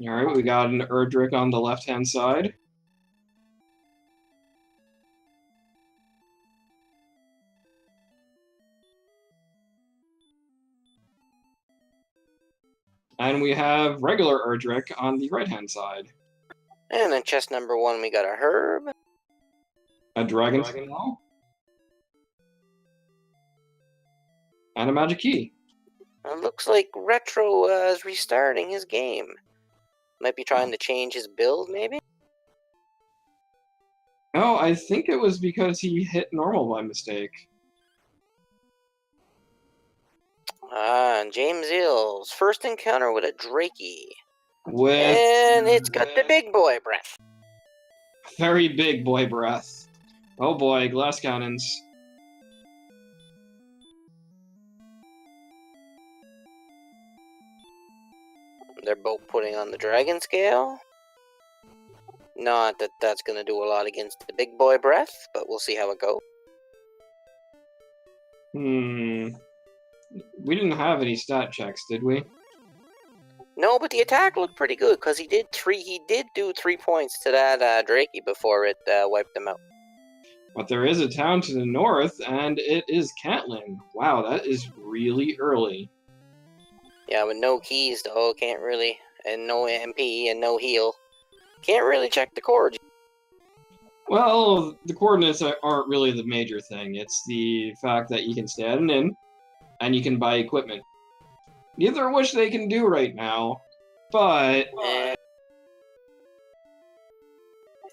Alright, we got an Erdrick on the left-hand side. And we have regular Erdrick on the right-hand side. And in chest number 1, we got a herb. A dragon scale. And a magic key. It looks like Retro is restarting his game. Might be trying to change his build, maybe? No, I think it was because he hit normal by mistake. And JanusZeal's first encounter with a Drakey. With And it's got the big boy breath. very big boy breath. Oh boy, glass cannons. They're both putting on the dragon scale. Not that that's going to do a lot against the big boy breath, but we'll see how it goes. We didn't have any stat checks, did we? No, but the attack looked pretty good because he did do 3 points to that Drakey before it wiped him out. But there is a town to the north, and it is Catlin. Wow, that is really early. Yeah, with no keys though, can't really, and no MP and no heal. Can't really check the chords. Well, the coordinates aren't really the major thing. It's the fact that you can stay at an inn, and you can buy equipment. Neither of which they can do right now, but...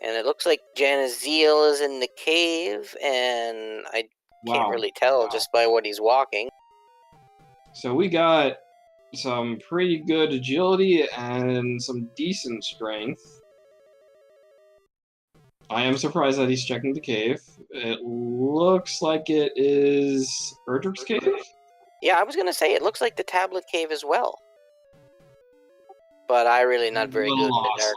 And it looks like JanusZeal is in the cave, and I can't really tell just by what he's walking. So we got some pretty good agility and some decent strength. I am surprised that he's checking the cave. It looks like it is Erdrick's cave? Yeah, I was going to say, it looks like the tablet cave as well. But I really not very good in the dark.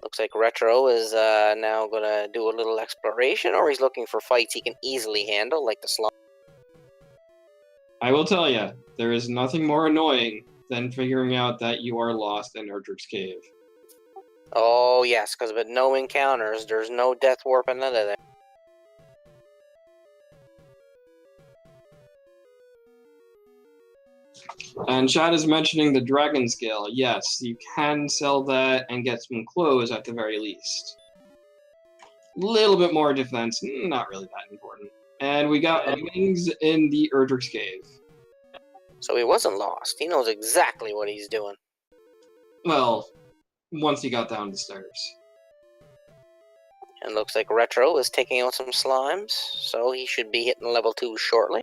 Looks like Retro is now going to do a little exploration, or he's looking for fights he can easily handle, like the slum. I will tell you, there is nothing more annoying than figuring out that you are lost in Erdrick's cave. Oh, yes, because with no encounters, there's no death warping out of there. And Chad is mentioning the dragon scale. Yes, you can sell that and get some clothes at the very least. A little bit more defense, not really that important. And we got wings in the Erdrick's cave. So he wasn't lost. He knows exactly what he's doing. Well, once he got down the stairs. And looks like Retro is taking out some slimes, so he should be hitting level 2 shortly.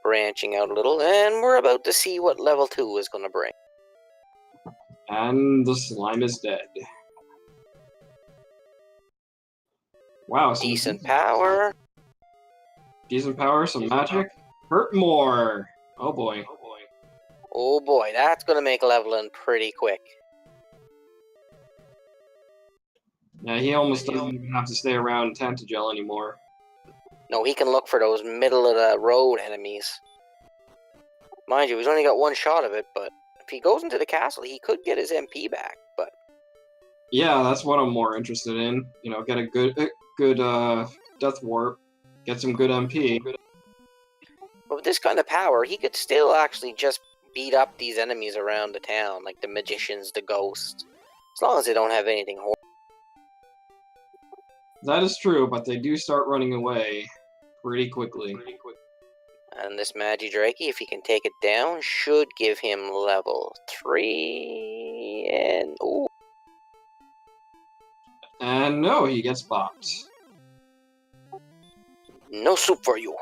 Branching out a little, and we're about to see what level 2 is going to bring. And the slime is dead. Wow, decent power. Decent power, some magic. Hurt more. Oh boy. Oh boy, that's going to make leveling pretty quick. Yeah, he almost doesn't even have to stay around Tantagel anymore. No, he can look for those middle of the road enemies. Mind you, he's only got one shot of it, but if he goes into the castle, he could get his MP back, but... Yeah, that's what I'm more interested in. You know, get a good death warp, get some good MP. But with this kind of power, he could still actually just beat up these enemies around the town, like the magicians, the ghosts, as long as they don't have anything horrible. That is true, but they do start running away pretty quickly. And this Magi-Drakey, if he can take it down, should give him level 3, and... ooh. And no, he gets bopped. No soup for you.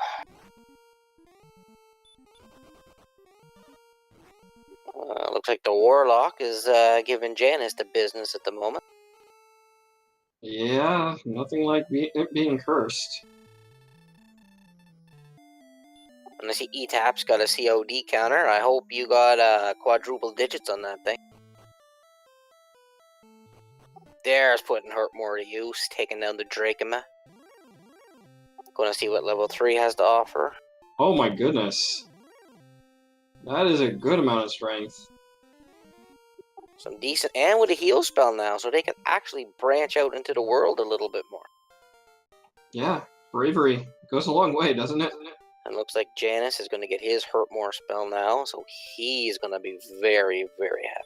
Looks like the Warlock is giving Janus the business at the moment. Yeah, nothing like it being cursed. And I see E-Tap's got a COD counter. I hope you got quadruple digits on that thing. There's putting Hurt more to use, taking down the Drakema. Going to see what level 3 has to offer. Oh my goodness. That is a good amount of strength. Some decent, and with a heal spell now, so they can actually branch out into the world a little bit more. Yeah, bravery goes a long way, doesn't it? And looks like Janus is going to get his Hurt More spell now, so he's going to be very, very happy.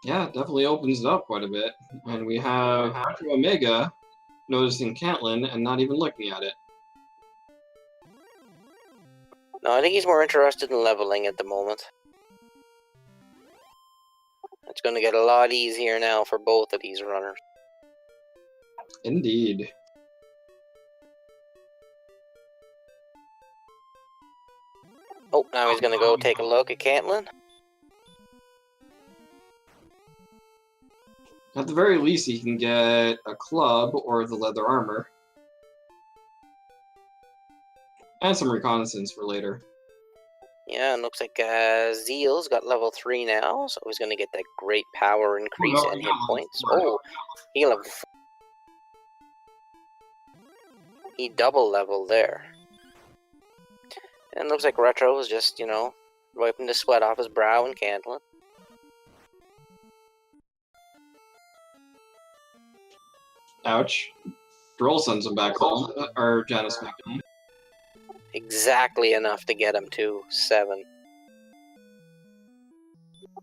Yeah, it definitely opens it up quite a bit. And we have Retro Omega noticing Caitlyn and not even looking at it. No, I think he's more interested in leveling at the moment. It's going to get a lot easier now for both of these runners. Indeed. Oh, now he's going to go take a look at Caitlyn. At the very least, he can get a club or the leather armor. And some reconnaissance for later. Yeah, and looks like Zeal's got level 3 now, so he's going to get that great power increase and hit points. Oh, he level 4. He double leveled there. And looks like Retro is just, you know, wiping the sweat off his brow and Caitlyn. Ouch. Droll sends him back home, or Janus back home. Exactly enough to get him to 7.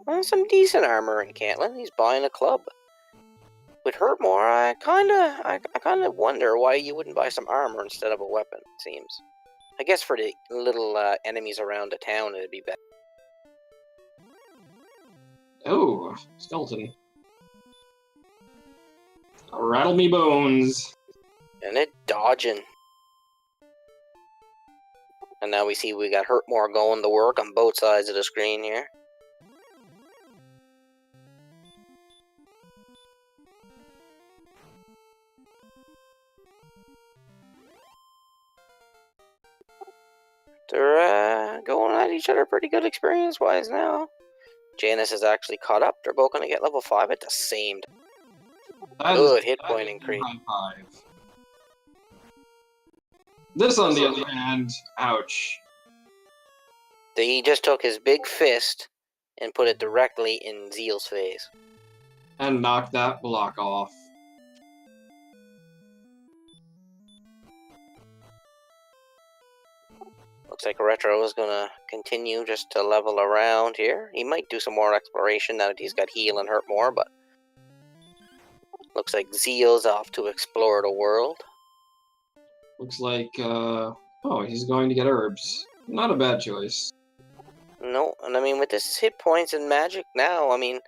Well, some decent armor in Caitlyn. He's buying a club. With Hurt More, I kinda wonder why you wouldn't buy some armor instead of a weapon. It seems. I guess for the little enemies around the town, it'd be better. Oh, skeleton. Rattle me bones. And it dodging. And now we see we got Hurt More going to work on both sides of the screen here. They're going at each other pretty good experience-wise now. Janus is actually caught up. They're both going to get level 5 at the same time. Good hit point increase. High five. This, on the other hand, ouch. He just took his big fist and put it directly in Zeal's face. And knocked that block off. Looks like Retro is going to continue just to level around here. He might do some more exploration now that he's got heal and Hurt More, but looks like Zeal's off to explore the world. Looks like, oh, he's going to get herbs. Not a bad choice. No, and I mean, with this hit points and magic now, I mean,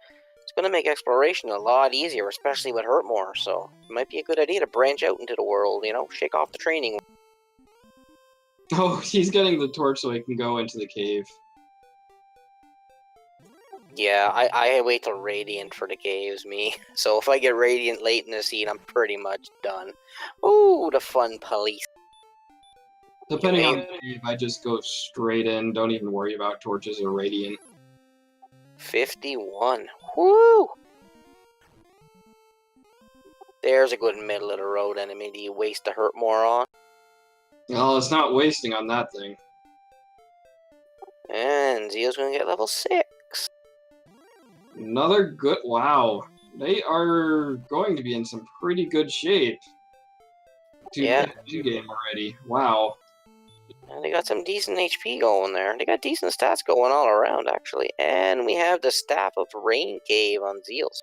it's going to make exploration a lot easier, especially with Hurt More, so it might be a good idea to branch out into the world, you know, shake off the training. Oh, he's getting the torch so he can go into the cave. Yeah, I wait till Radiant for the caves, me. So if I get Radiant late in the scene, I'm pretty much done. Ooh, the fun police. Depending on the cave, I just go straight in. Don't even worry about torches or Radiant. 51. Woo! There's a good middle of the road enemy. Do you waste the Hurt More on? Well, it's not wasting on that thing. And Zeal's gonna get level 6. Another good... Wow. They are going to be in some pretty good shape. Yeah. Game already. Wow. And they got some decent HP going there. They got decent stats going all around, actually. And we have the Staff of Rain Cave on Zeal's.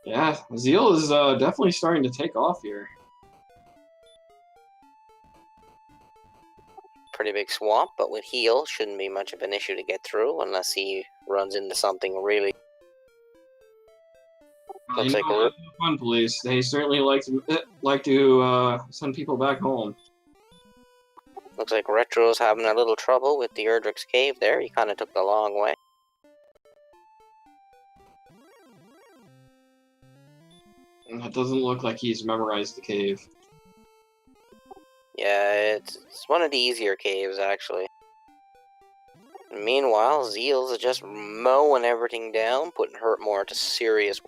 Yeah, Zeal is definitely starting to take off here. Pretty big swamp, but with heal, shouldn't be much of an issue to get through unless he runs into something really. Looks like the fun police. They certainly like to send people back home. Looks like Retro's having a little trouble with the Erdrick's cave there. He kind of took the long way. And it doesn't look like he's memorized the cave. Yeah, it's one of the easier caves, actually. Meanwhile, Zeal's just mowing everything down, putting Hurt More to serious.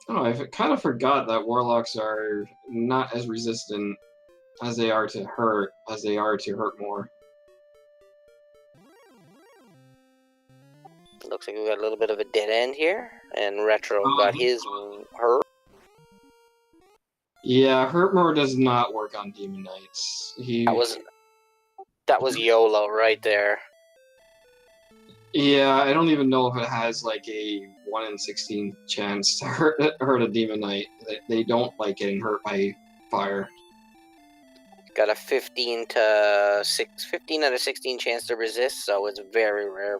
Oh, I kind of forgot that warlocks are not as resistant as they are to hurt more. Looks like we got a little bit of a dead end here, and Retro got his hurt. Yeah, hurt more does not work on Demon Knights. That was YOLO right there. Yeah, I don't even know if it has like a 1 in 16 chance to hurt a Demon Knight. They don't like getting hurt by fire. Got a 15 out of 16 chance to resist, so it's very rare.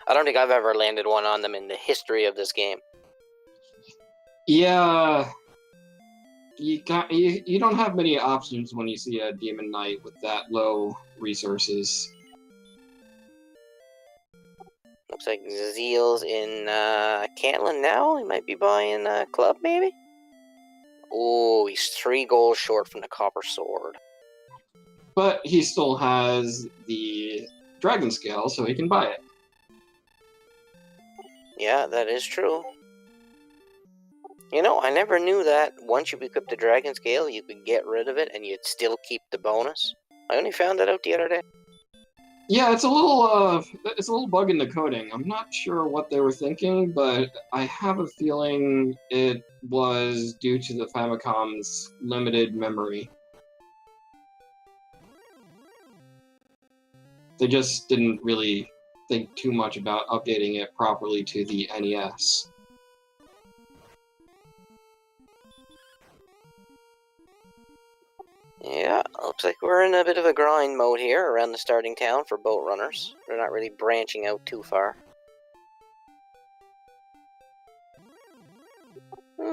I don't think I've ever landed one on them in the history of this game. Yeah, you don't have many options when you see a Demon Knight with that low resources. Looks like Zeal's in Cantlin now. He might be buying a club, maybe? Oh, he's 3 goals short from the Copper Sword. But he still has the Dragon Scale, so he can buy it. Yeah, that is true. You know, I never knew that once you equip the Dragon Scale, you could get rid of it and you'd still keep the bonus. I only found that out the other day. Yeah, it's a little bug in the coding. I'm not sure what they were thinking, but I have a feeling it was due to the Famicom's limited memory. They just didn't really think too much about updating it properly to the NES. Yeah, looks like we're in a bit of a grind mode here around the starting town for boat runners. They're not really branching out too far.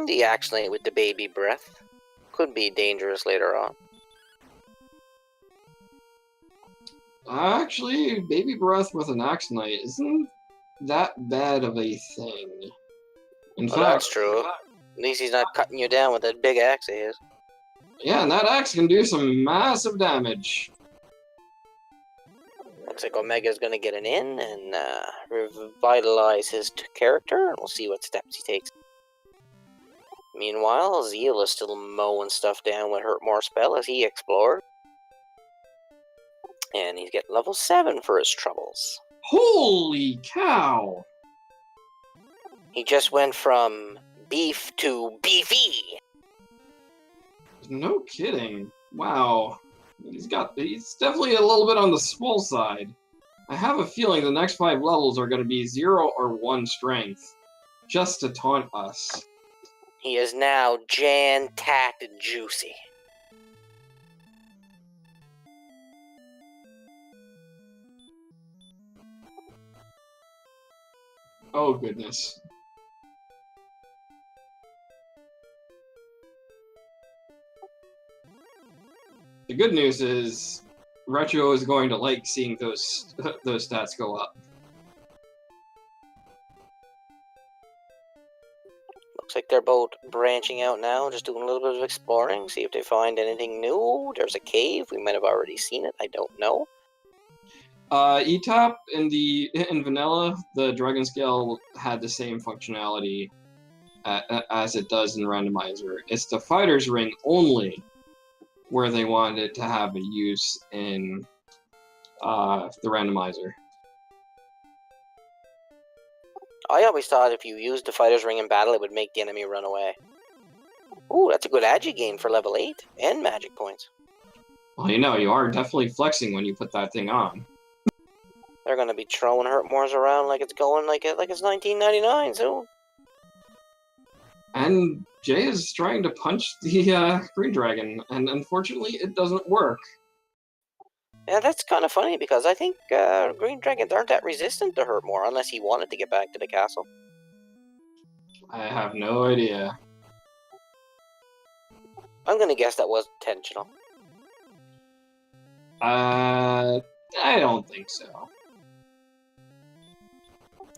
The Axe Knight with the baby breath could be dangerous later on. Actually, Baby Breath with an Axe Knight isn't that bad of a thing. In fact, that's true. At least he's not cutting you down with that big axe of his. Yeah, and that axe can do some massive damage. Looks like Omega's going to get an in and revitalize his character, and we'll see what steps he takes. Meanwhile, Zeal is still mowing stuff down with Hurtmore spell as he explored. And he's getting level 7 for his troubles. Holy cow! He just went from beef to beefy. No kidding. Wow. He's definitely a little bit on the small side. I have a feeling the next 5 levels are going to be 0 or 1 strength. Just to taunt us. He is now Jan-tacked and juicy. Oh goodness. The good news is, Retro is going to like seeing those stats go up. Looks like they're both branching out now, just doing a little bit of exploring, see if they find anything new. There's a cave. We might have already seen it. I don't know. ETAP in vanilla, the Dragon Scale had the same functionality as it does in Randomizer. It's the Fighter's Ring only where they wanted it to have a use in the Randomizer. I always thought if you used the Fighter's Ring in battle, it would make the enemy run away. Ooh, that's a good agi gain for level 8 and magic points. Well, you are definitely flexing when you put that thing on. They're going to be throwing Hurtmores around like it's going like it's 1999 soon. And Jay is trying to punch the Green Dragon, and unfortunately it doesn't work. Yeah, that's kind of funny because I think Green Dragons aren't that resistant to Hurtmore unless he wanted to get back to the castle. I have no idea. I'm going to guess that was intentional. I don't think so.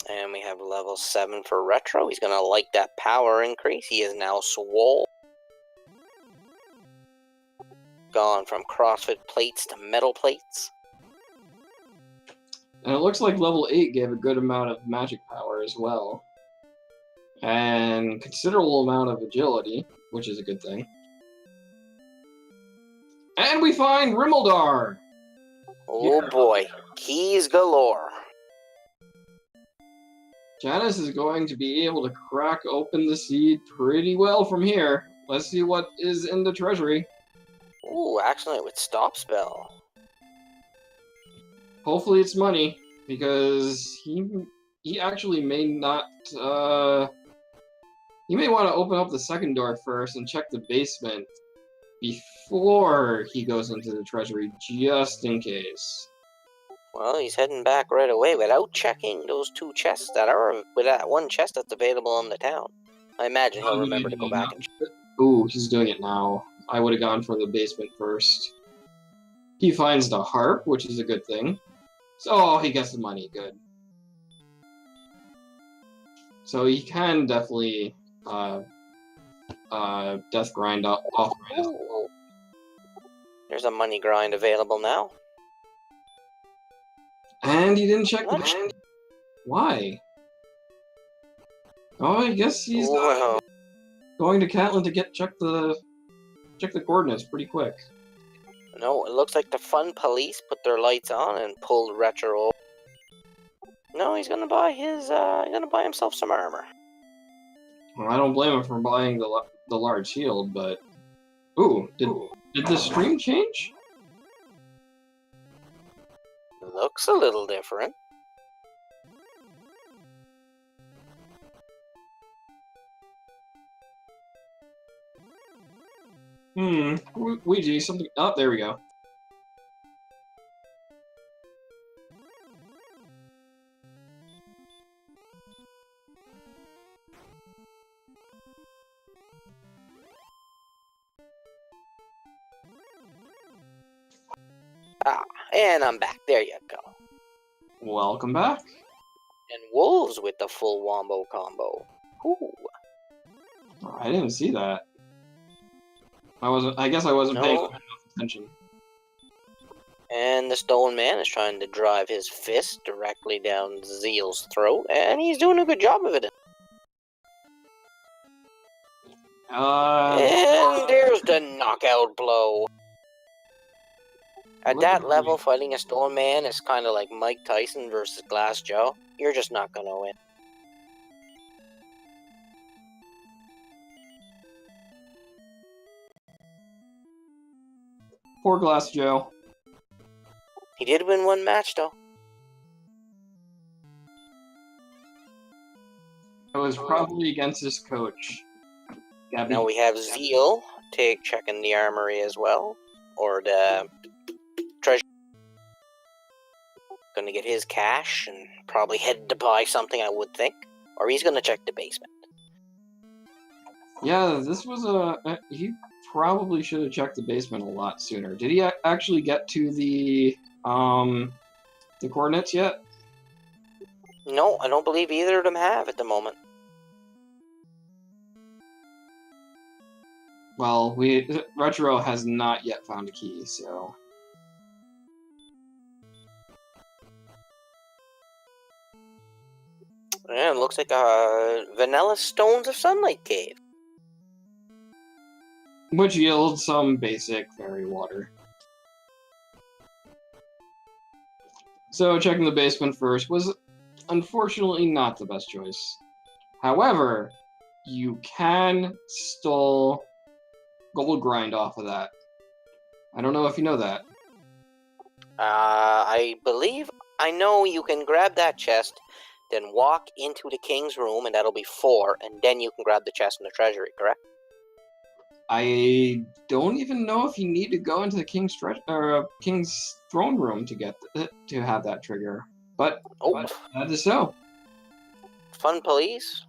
And we have level 7 for Retro. He's going to like that power increase. He is now swole. Gone from CrossFit plates to metal plates. And it looks like level 8 gave a good amount of magic power as well. And considerable amount of agility, which is a good thing. And we find Rimmeldar! Oh boy, keys galore. Janus is going to be able to crack open the seed pretty well from here. Let's see what is in the treasury. Ooh, accident with stop spell. Hopefully it's money, because he actually may not, he may want to open up the second door first and check the basement before he goes into the treasury, just in case. Well, he's heading back right away without checking those two chests that are, with that one chest that's available in the town. I imagine he'll remember to go back and check. Ooh, he's doing it now. I would have gone for the basement first. He finds the harp, which is a good thing. So he gets the money, good. So he can definitely death grind off. Ooh. There's a money grind available now. And he didn't check the Why? Oh, I guess he's going to Catlin to check the coordinates pretty quick. No, it looks like the fun police put their lights on and pulled Retro. No, he's gonna buy himself some armor. Well, I don't blame him for buying the large shield, but did the stream change? Looks a little different. Ouija, something. Oh, there we go. Ah, and I'm back. There you go. Welcome back. And Wolves with the full wombo combo. Ooh. Oh, I didn't see that. I guess I wasn't paying enough attention. And the Stolen Man is trying to drive his fist directly down Zeal's throat, and he's doing a good job of it. And there's the knockout blow. At that level, fighting a Stolen Man is kind of like Mike Tyson versus Glass Joe. You're just not gonna win. Poor Glass Joe. He did win one match, though. It was probably against his coach. Gabby. Now we have Zeal checking the armory as well, or the treasure. Gonna get his cash and probably head to buy something, I would think, or he's gonna check the basement. Yeah, this was he probably should have checked the basement a lot sooner. Did he actually get to the coordinates yet? No, I don't believe either of them have at the moment. Well, Retro has not yet found a key, so. Yeah, it looks like a vanilla stones of sunlight cave. Which yields some basic fairy water. So checking the basement first was unfortunately not the best choice. However, you can stall gold grind off of that. I don't know if you know that. I believe I know you can grab that chest, then walk into the king's room, and that'll be 4, and then you can grab the chest in the treasury, correct? I don't even know if you need to go into the king's throne room to have that trigger, but that is so. Fun police.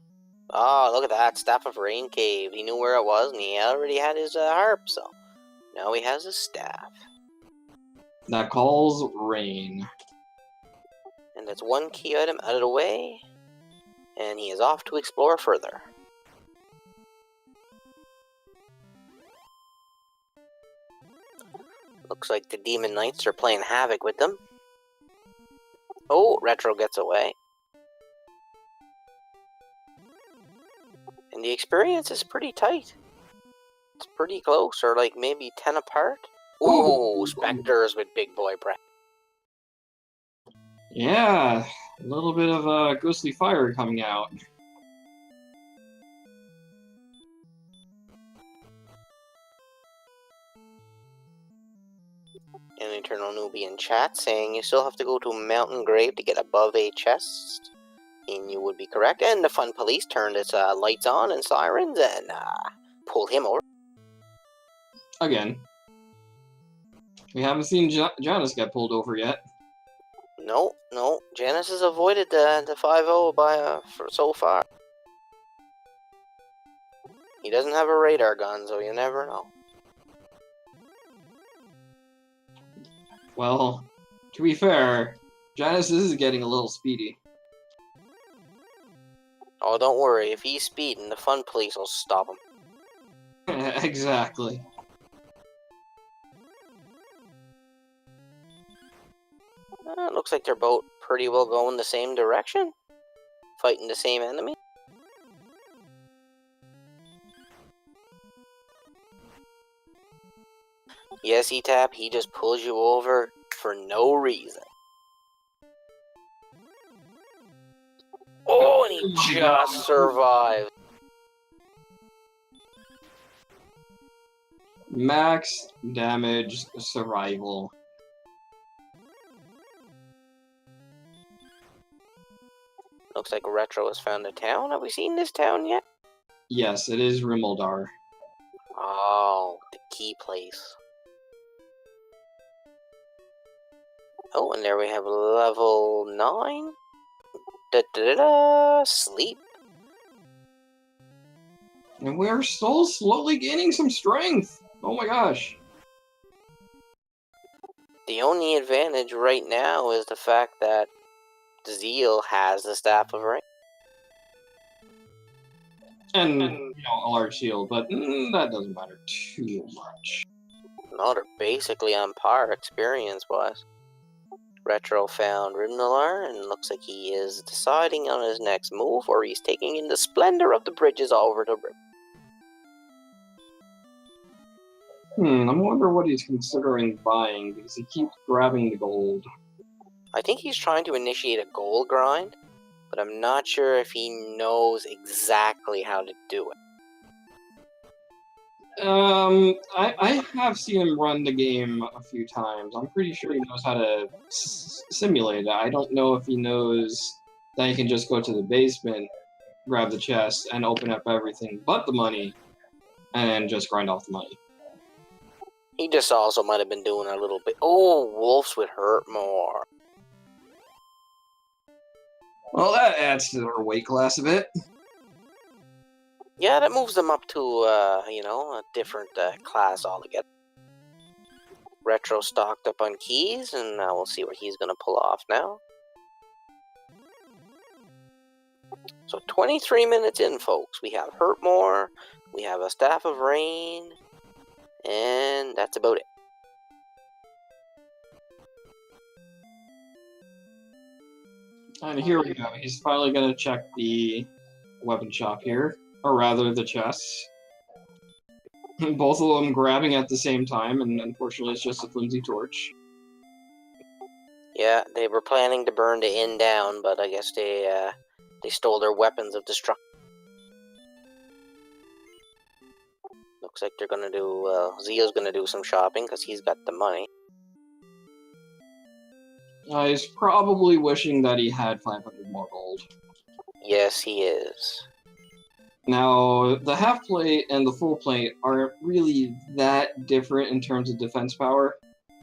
Oh, look at that staff of rain cave. He knew where it was, and he already had his harp. So now he has his staff. That calls rain. And that's one key item out of the way, and he is off to explore further. Looks like the Demon Knights are playing havoc with them. Oh, Retro gets away. And the experience is pretty tight. It's pretty close, or like maybe 10 apart. Oh, Spectres with big boy breath. Yeah, a little bit of ghostly fire coming out. An Eternal Newbie in chat saying you still have to go to Mountain Grave to get above a chest. And you would be correct. And the Fun Police turned its lights on and sirens and pulled him over. Again. We haven't seen Janus get pulled over yet. No. Janus has avoided the 5-0 for so far. He doesn't have a radar gun, so you never know. Well, to be fair, Janus is getting a little speedy. Oh, don't worry. If he's speeding, the Fun Police will stop him. Exactly. Looks like they're both pretty well going the same direction. Fighting the same enemy. Yes, E-Tap, he just pulls you over for no reason. Oh, and he just survived. Max damage survival. Looks like Retro has found a town. Have we seen this town yet? Yes, it is Rimuldar. Oh, the key place. Oh, and there we have level 9. Sleep. And we're still slowly gaining some strength. Oh my gosh. The only advantage right now is the fact that Zeal has the Staff of Rain. And a large shield, but that doesn't matter too much. No, they're basically on par experience-wise. Retro found Rimnalar, and looks like he is deciding on his next move, or he's taking in the splendor of the bridges all over the river. I wonder what he's considering buying, because he keeps grabbing the gold. I think he's trying to initiate a gold grind, but I'm not sure if he knows exactly how to do it. I have seen him run the game a few times. I'm pretty sure he knows how to simulate it. I don't know if he knows that he can just go to the basement, grab the chest, and open up everything but the money, and just grind off the money. He just also might have been doing a little bit. Oh, wolves would hurt more. Well, that adds to their weight class a bit. Yeah, that moves them up to, a different class altogether. Retro stocked up on keys, and we'll see what he's going to pull off now. So 23 minutes in, folks. We have Hurt More, we have a Staff of Rain, and that's about it. And here we go. He's finally going to check the weapon shop here. Or rather, the chests. Both of them grabbing at the same time, and unfortunately it's just a flimsy torch. Yeah, they were planning to burn the inn down, but I guess they stole their weapons of destruction. Looks like they're gonna do, Zeal's gonna do some shopping, because he's got the money. He's probably wishing that he had 500 more gold. Yes, he is. Now, the half plate and the full plate aren't really that different in terms of defense power.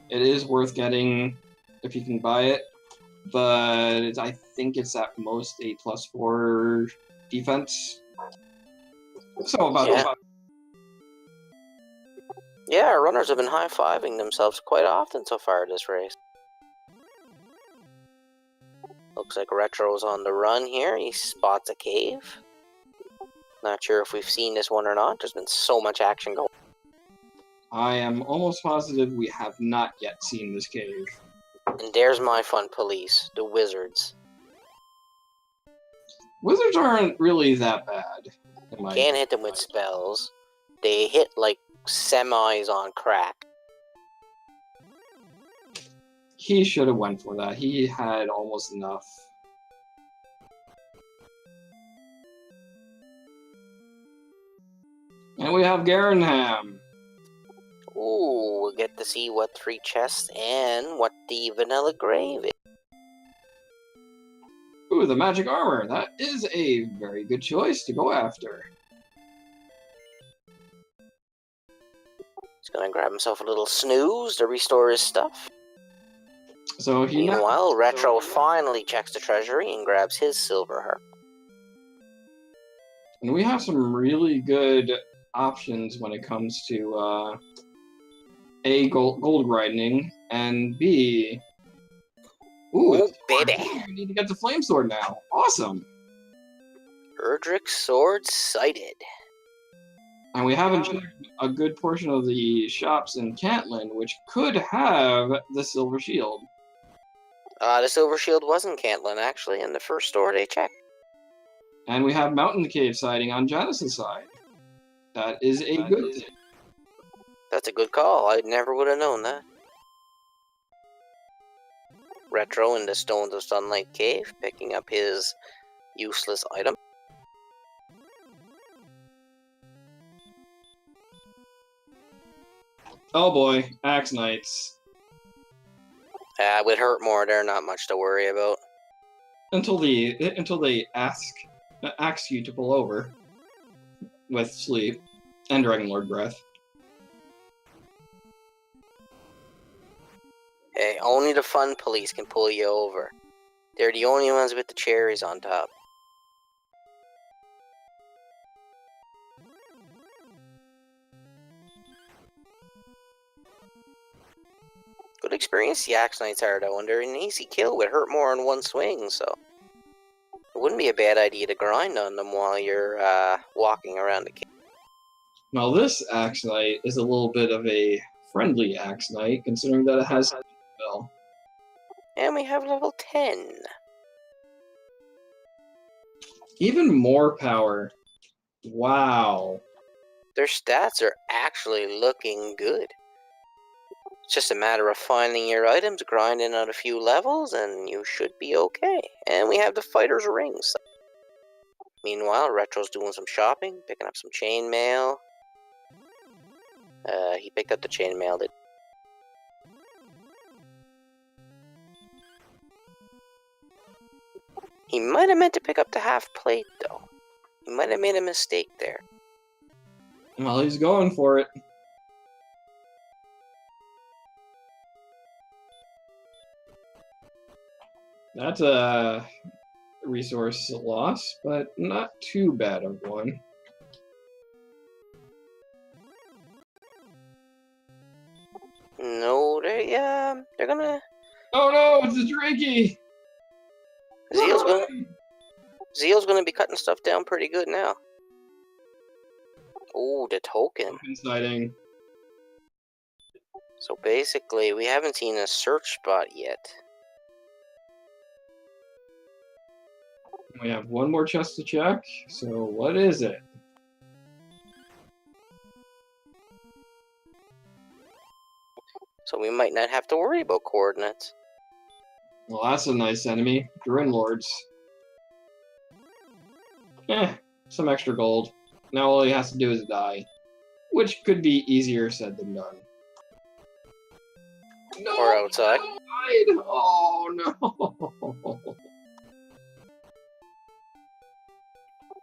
It is worth getting if you can buy it, but I think it's at most a +4 defense. So about Yeah, our runners have been high-fiving themselves quite often so far this race. Looks like Retro's on the run here. He spots a cave. Not sure if we've seen this one or not. There's been so much action going on. I am almost positive we have not yet seen this cave. And there's my fun police, the wizards. Wizards aren't really that bad. Can't hit them with spells. They hit like semis on crack. He should have went for that. He had almost enough. And we have Garanham. Ooh, we'll get to see what 3 chests and what the vanilla grave is. Ooh, the magic armor. That is a very good choice to go after. He's gonna grab himself a little snooze to restore his stuff. So he Meanwhile, Retro finally checks the treasury and grabs his silver heart. And we have some really good options when it comes to A, gold grinding, and B, ooh, baby. We need to get the flame sword now. Awesome. Erdrick's sword sighted. And we haven't checked a good portion of the shops in Cantlin, which could have the silver shield. The silver shield was in Cantlin, actually, in the first store they checked. And we have Mountain Cave sighting on Janus's side. That is a good thing. That's a good call. I never would have known that. Retro in the Stones of Sunlight Cave, picking up his useless item. Oh boy, Axe Knights. With Hurtmore, they're not much to worry about. Until they ask you to pull over with sleep and Dragon Lord breath. Hey, only the fun police can pull you over. They're the only ones with the cherries on top. Good experience the Axe Knights are, though, and they're an easy kill with Hurtmore in one swing, so it wouldn't be a bad idea to grind on them while you're walking around the cave. Now this Axe Knight is a little bit of a friendly Axe Knight, considering that it has spell. And we have level 10. Even more power. Wow. Their stats are actually looking good. It's just a matter of finding your items, grinding out a few levels, and you should be okay. And we have the Fighter's Rings. Meanwhile, Retro's doing some shopping, picking up some chainmail. He picked up the chainmail. He might have meant to pick up the half plate, though. He might have made a mistake there. Well, he's going for it. That's a resource loss, but not too bad of one. No, they're gonna... Oh no, it's a Drakey! Zeal's gonna be cutting stuff down pretty good now. Oh, the token. Token sighting. So basically, we haven't seen a search spot yet. We have one more chest to check, so what is it? So we might not have to worry about coordinates. Well, that's a nice enemy. Druid Lords. Some extra gold. Now all he has to do is die. Which could be easier said than done. No, Or outside. Oh no!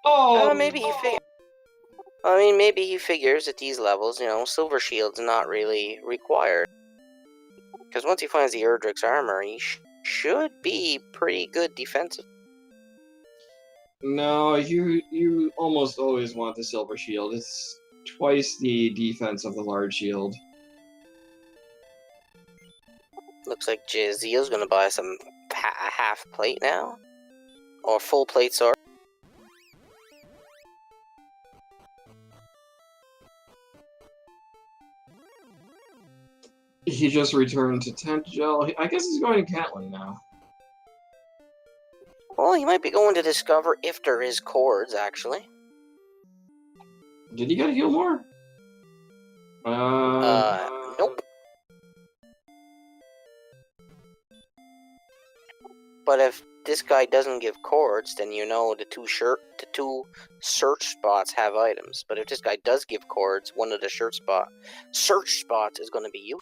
Oh, Maybe he I mean, maybe he figures at these levels, Silver Shield's not really required. Because once he finds the Erdrick's armor, he should be pretty good defensive. No, you almost always want the Silver Shield. It's twice the defense of the large shield. Looks like JanusZeal's gonna buy some a half plate now. Or full plate, sorry. He just returned to Tentgel. I guess he's going to Catlin now. Well, he might be going to discover if there is chords, actually. Did he get heal more? Nope. But if this guy doesn't give chords, then you know the two search spots have items. But if this guy does give chords, one of the search spots is going to be you.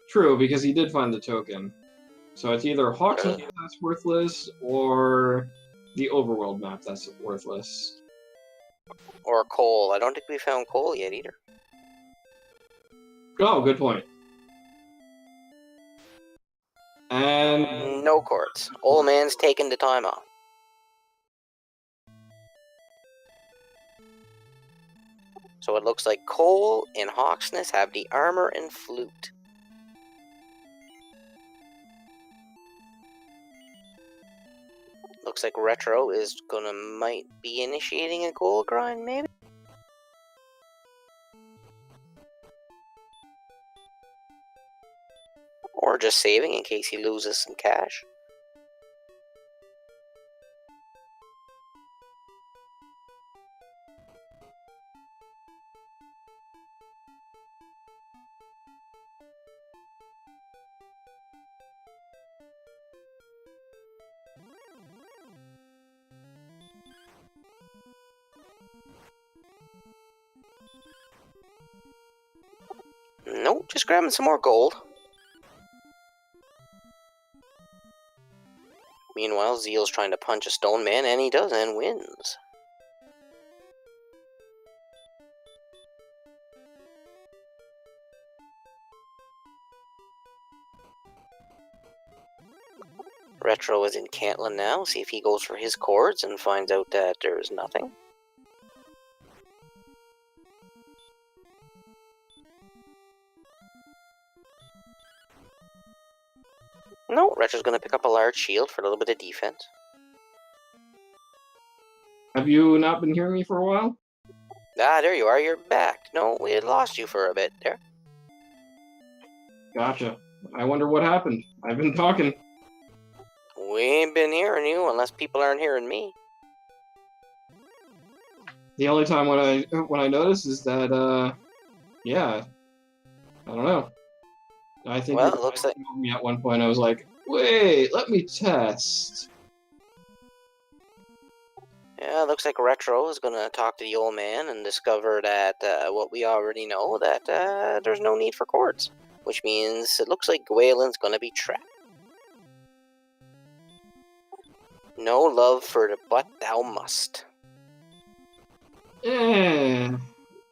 True, because he did find the token. So it's either Hawksnest that's worthless, or the Overworld map that's worthless. Or coal. I don't think we found coal yet either. Oh, good point. And no chords. Old man's taking the time off. So it looks like Cole and Hawksness have the armor and flute. Looks like Retro is might be initiating a gold grind, maybe? Or just saving in case he loses some cash. Nope, just grabbing some more gold. Meanwhile, Zeal's trying to punch a stone man, and he does, and wins. Retro is in Cantlin now, see if he goes for his chords and finds out that there's nothing. No, Retro's going to pick up a large shield for a little bit of defense. Have you not been hearing me for a while? Ah, there you are, you're back. No, we had lost you for a bit there. Gotcha. I wonder what happened. I've been talking. We ain't been hearing you unless people aren't hearing me. The only time when I notice is that, yeah, I don't know. I think well, it looks like me at one point. I was like, "Wait, let me test." Yeah, it looks like Retro is going to talk to the old man and discover that what we already know, that there's no need for chords. Which means it looks like Gwaelin's going to be trapped. No love for the but thou must. They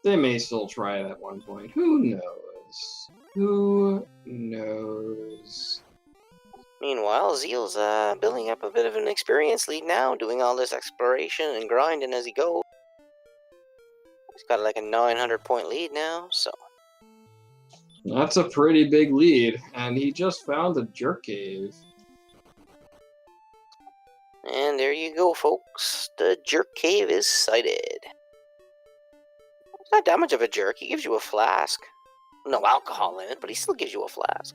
may still try it at one point. Who knows? Who knows? Meanwhile, Zeal's building up a bit of an experience lead now, doing all this exploration and grinding as he goes. He's got like a 900-point lead now, so... That's a pretty big lead, and he just found a jerk cave. And there you go, folks. The jerk cave is sighted. It's not that much of a jerk. He gives you a flask. No alcohol in it, but he still gives you a flask.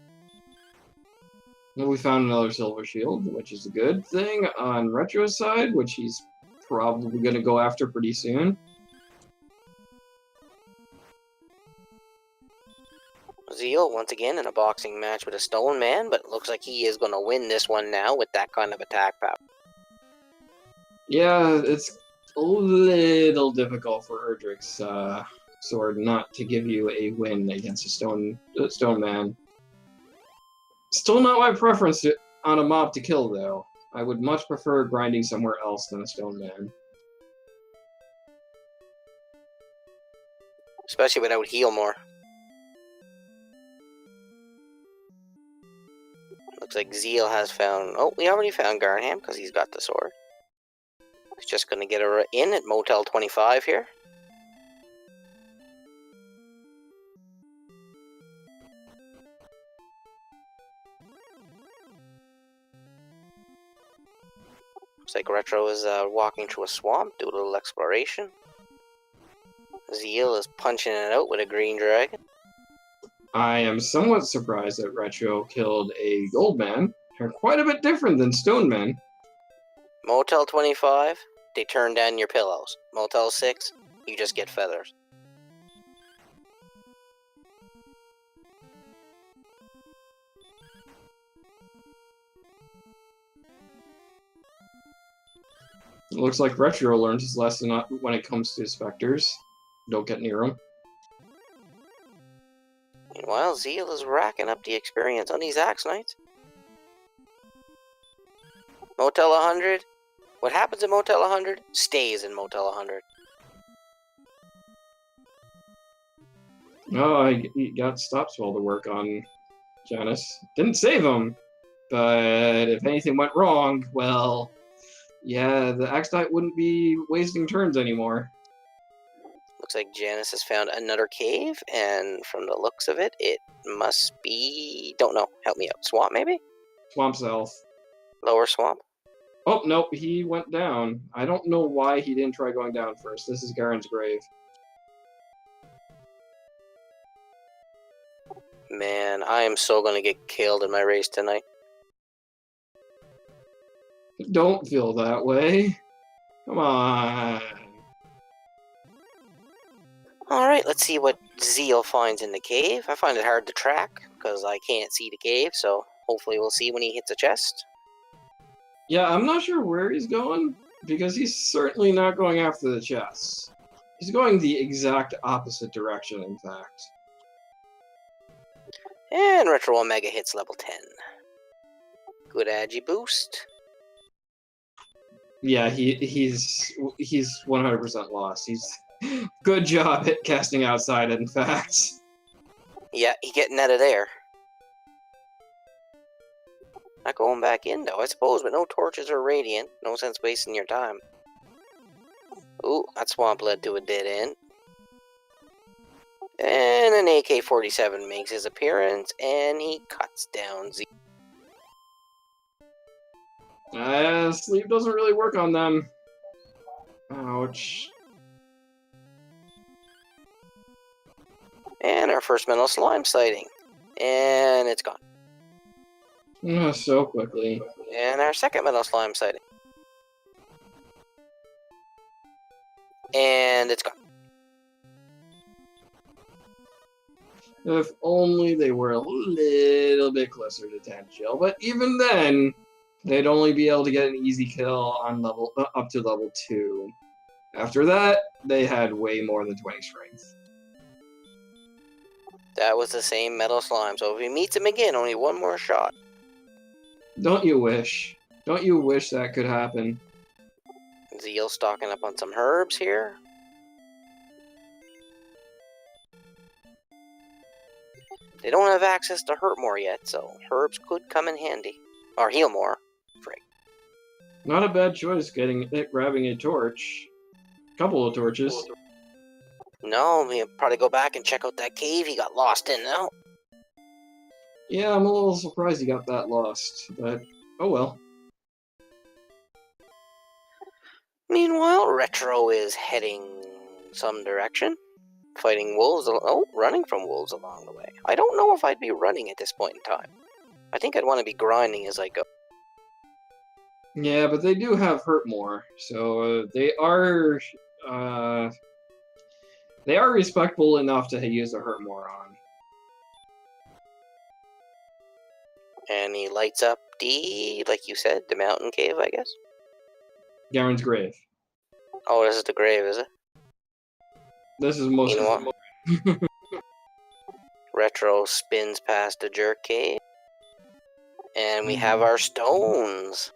Well, we found another silver shield, which is a good thing on Retro's side, which he's probably going to go after pretty soon. Zeal, once again, in a boxing match with a stone man, but it looks like he is going to win this one now with that kind of attack power. Yeah, it's a little difficult for Erdrick's sword not to give you a win against a stone man. Still not my preference on a mob to kill, though. I would much prefer grinding somewhere else than a stone man. Especially without heal more. Looks like Zeal has found... Oh, we already found Garnham because he's got the sword. He's just going to get her in at Motel 25 here. Looks like Retro is walking through a swamp, do a little exploration. Zeal is punching it out with a green dragon. I am somewhat surprised that Retro killed a gold man. They're quite a bit different than stone men. Motel 25, they turn down your pillows. Motel 6, you just get feathers. It looks like Retro learned his lesson when it comes to specters. Don't get near them. Meanwhile, Zeal is racking up the experience on these Axe Knights. Motel 100. What happens in Motel 100 stays in Motel 100. Oh, he got stop spell to work on Janus. Didn't save him, but if anything went wrong, well, yeah, the Axe Knight wouldn't be wasting turns anymore. Looks like Janus has found another cave, and from the looks of it, it must be... Don't know. Help me out. Swamp, maybe? Swamp South. Lower swamp? Oh, nope, he went down. I don't know why he didn't try going down first. This is Garen's grave. Man, I am so gonna get killed in my race tonight. Don't feel that way. Come on. Alright, let's see what Zeal finds in the cave. I find it hard to track, because I can't see the cave, so hopefully we'll see when he hits a chest. Yeah, I'm not sure where he's going, because he's certainly not going after the chests. He's going the exact opposite direction, in fact. And Retro Omega hits level 10. Good agi boost. Yeah, he's 100% lost. He's good job at casting outside, in fact. Yeah, he getting out of there. Not going back in, though, I suppose, but no torches or radiant. No sense wasting your time. Ooh, that swamp led to a dead end. And an AK-47 makes his appearance, and he cuts down Z. Sleep doesn't really work on them. Ouch. And our first metal slime sighting. And it's gone. So quickly. And our second metal slime sighting. And it's gone. If only they were a little bit closer to 10 chill, but even then, they'd only be able to get an easy kill on up to level 2. After that, they had way more than 20 strength. That was the same metal slime, so if he meets him again, only one more shot. Don't you wish? Don't you wish that could happen? Zeal stocking up on some herbs here. They don't have access to hurt more yet, so herbs could come in handy. Or heal more. Frig. Not a bad choice grabbing a torch. Couple of torches. No, we'll probably go back and check out that cave he got lost in now. Yeah, I'm a little surprised he got that lost, but oh well. Meanwhile, Retro is heading some direction. Fighting wolves, running from wolves along the way. I don't know if I'd be running at this point in time. I think I'd want to be grinding as I go. Yeah, but they do have hurt more, so they are respectable enough to use the hurt more on. And he lights up like you said, the mountain cave, I guess? Garen's grave. Oh, this is the grave, is it? This is most of it. Retro spins past the jerk cave. And we have our stones.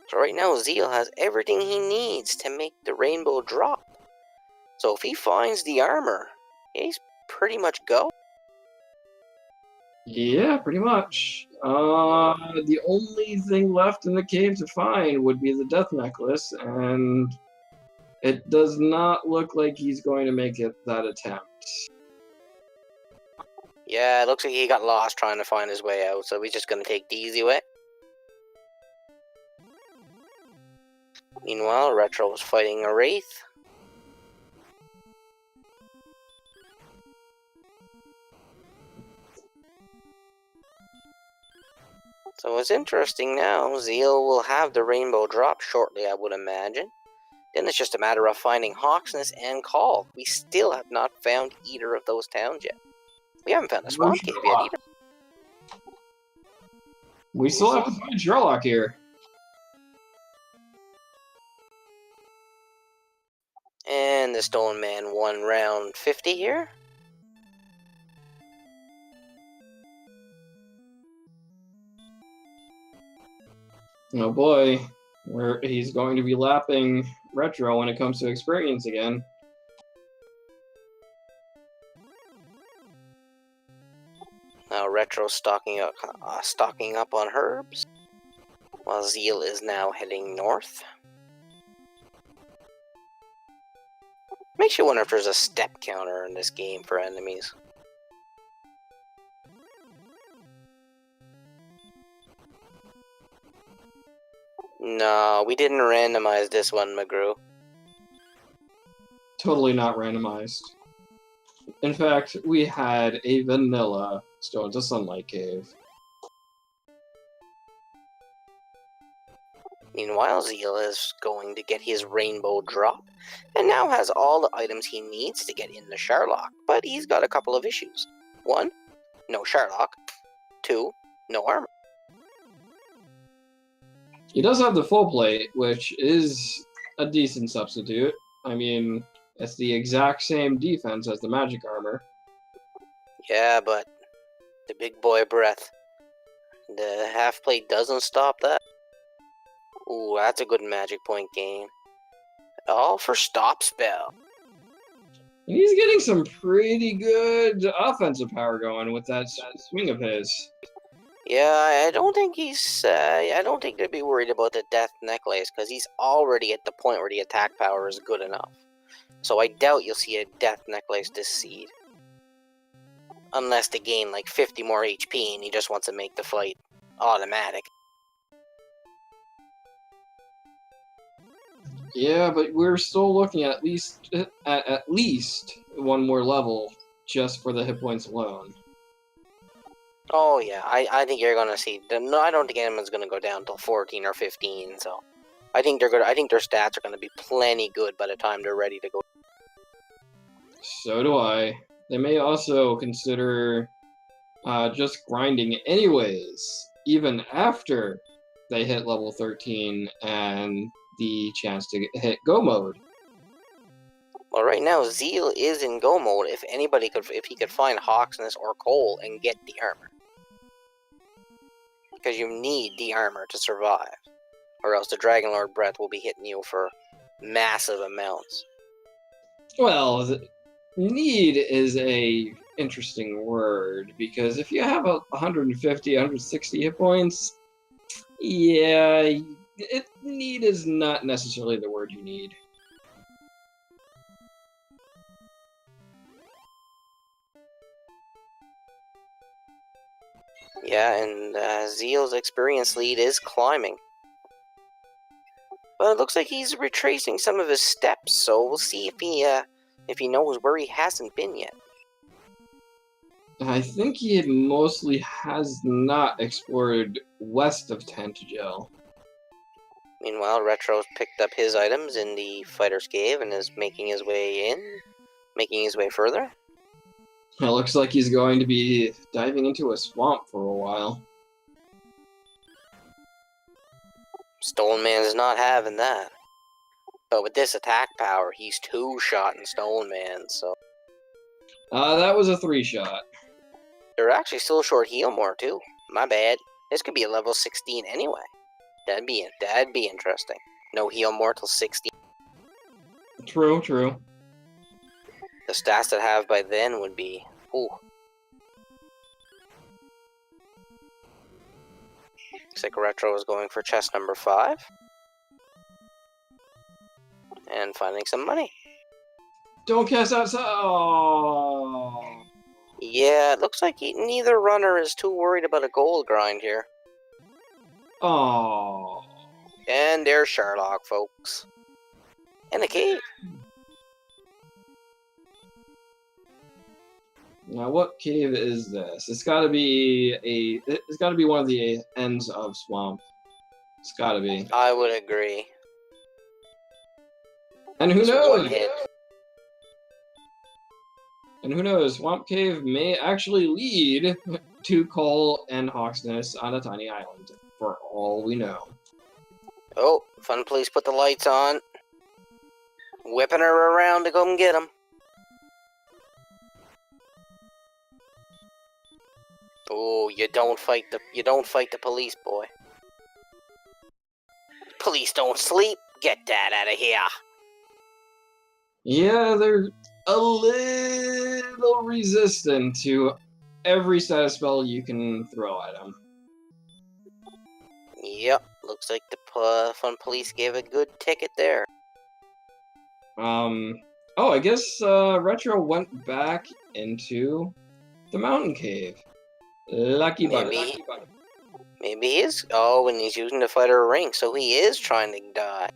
So right now, Zeal has everything he needs to make the rainbow drop. So if he finds the armor, he's pretty much go. Yeah, pretty much. The only thing left in the cave to find would be the death necklace, and it does not look like he's going to make that attempt. Yeah, it looks like he got lost trying to find his way out, so he's just going to take the easy way. Meanwhile, Retro was fighting a wraith. So it's interesting now. Zeal will have the rainbow drop shortly, I would imagine. Then it's just a matter of finding Hawksness and Call. We still have not found either of those towns yet. We haven't found a swamp cave yet either. We still have to find Sherlock here. And the Stolen Man won round 50 here. Oh boy, he's going to be lapping Retro when it comes to experience again. Now Retro stocking up on herbs, while Zeal is now heading north. Makes you wonder if there's a step counter in this game for enemies. No, we didn't randomize this one, McGrew. Totally not randomized. In fact, we had a vanilla Stones of Sunlight Cave. Meanwhile, Zeal is going to get his rainbow drop, and now has all the items he needs to get into Sherlock, but he's got a couple of issues. 1, no Sherlock. 2, no armor. He does have the full plate, which is a decent substitute. I mean, it's the exact same defense as the magic armor. Yeah, but the big boy breath. The half plate doesn't stop that. Ooh, that's a good magic point gain. All for stop spell. And he's getting some pretty good offensive power going with that swing of his. Yeah, I don't think they'd be worried about the death necklace, because he's already at the point where the attack power is good enough. So I doubt you'll see a death necklace this seed. Unless they gain like 50 more HP and he just wants to make the fight automatic. Yeah, but we're still looking at least one more level just for the hit points alone. Oh yeah, I think you're gonna see. No, I don't think anyone's gonna go down till 14 or 15. So, I think their stats are gonna be plenty good by the time they're ready to go. So do I. They may also consider just grinding anyways, even after they hit level 13 and the chance to hit go mode. Well, right now Zeal is in go mode. If he could find Hawksness or Cole and get the armor, because you need the armor to survive, or else the Dragon Lord breath will be hitting you for massive amounts. Well, need is a interesting word, because if you have 150, 160 hit points, yeah, need is not necessarily the word you need. Yeah, and Zeal's experience lead is climbing. But it looks like he's retracing some of his steps, so we'll see if he knows where he hasn't been yet. I think he mostly has not explored west of Tantagel. Meanwhile, Retro's picked up his items in the Fighter's Cave and is making his way further. It looks like he's going to be diving into a swamp for a while. Stolen Man's not having that. But with this attack power, he's 2-shot in Stolen Man, so... That was a 3-shot. They're actually still short heal more, too. My bad. This could be a level 16 anyway. That'd be interesting. No heal more till 16. True, true. The stats that have by then would be... Ooh. Looks like Retro is going for chest number 5. And finding some money. Don't cast outside. Oh. Yeah, it looks like neither runner is too worried about a gold grind here. Oh. And there's Sherlock, folks. In a cave. Now, what cave is this? It's got to be It's got to be one of the ends of swamp. It's got to be. I would agree. And who This knows? one hit. And who knows? Swamp Cave may actually lead to Coal and Hawksness on a tiny island, for all we know. Oh, Fun Police put the lights on. Whipping her around to go and get him. Oh, you don't fight the police, boy. Police don't sleep. Get that out of here. Yeah, they're a little resistant to every status spell you can throw at them. Yep, looks like the Fun Police gave a good ticket there. Oh, I guess Retro went back into the mountain cave. Lucky bugger. Maybe he is. Oh, and he's using the fighter ring, so he is trying to die.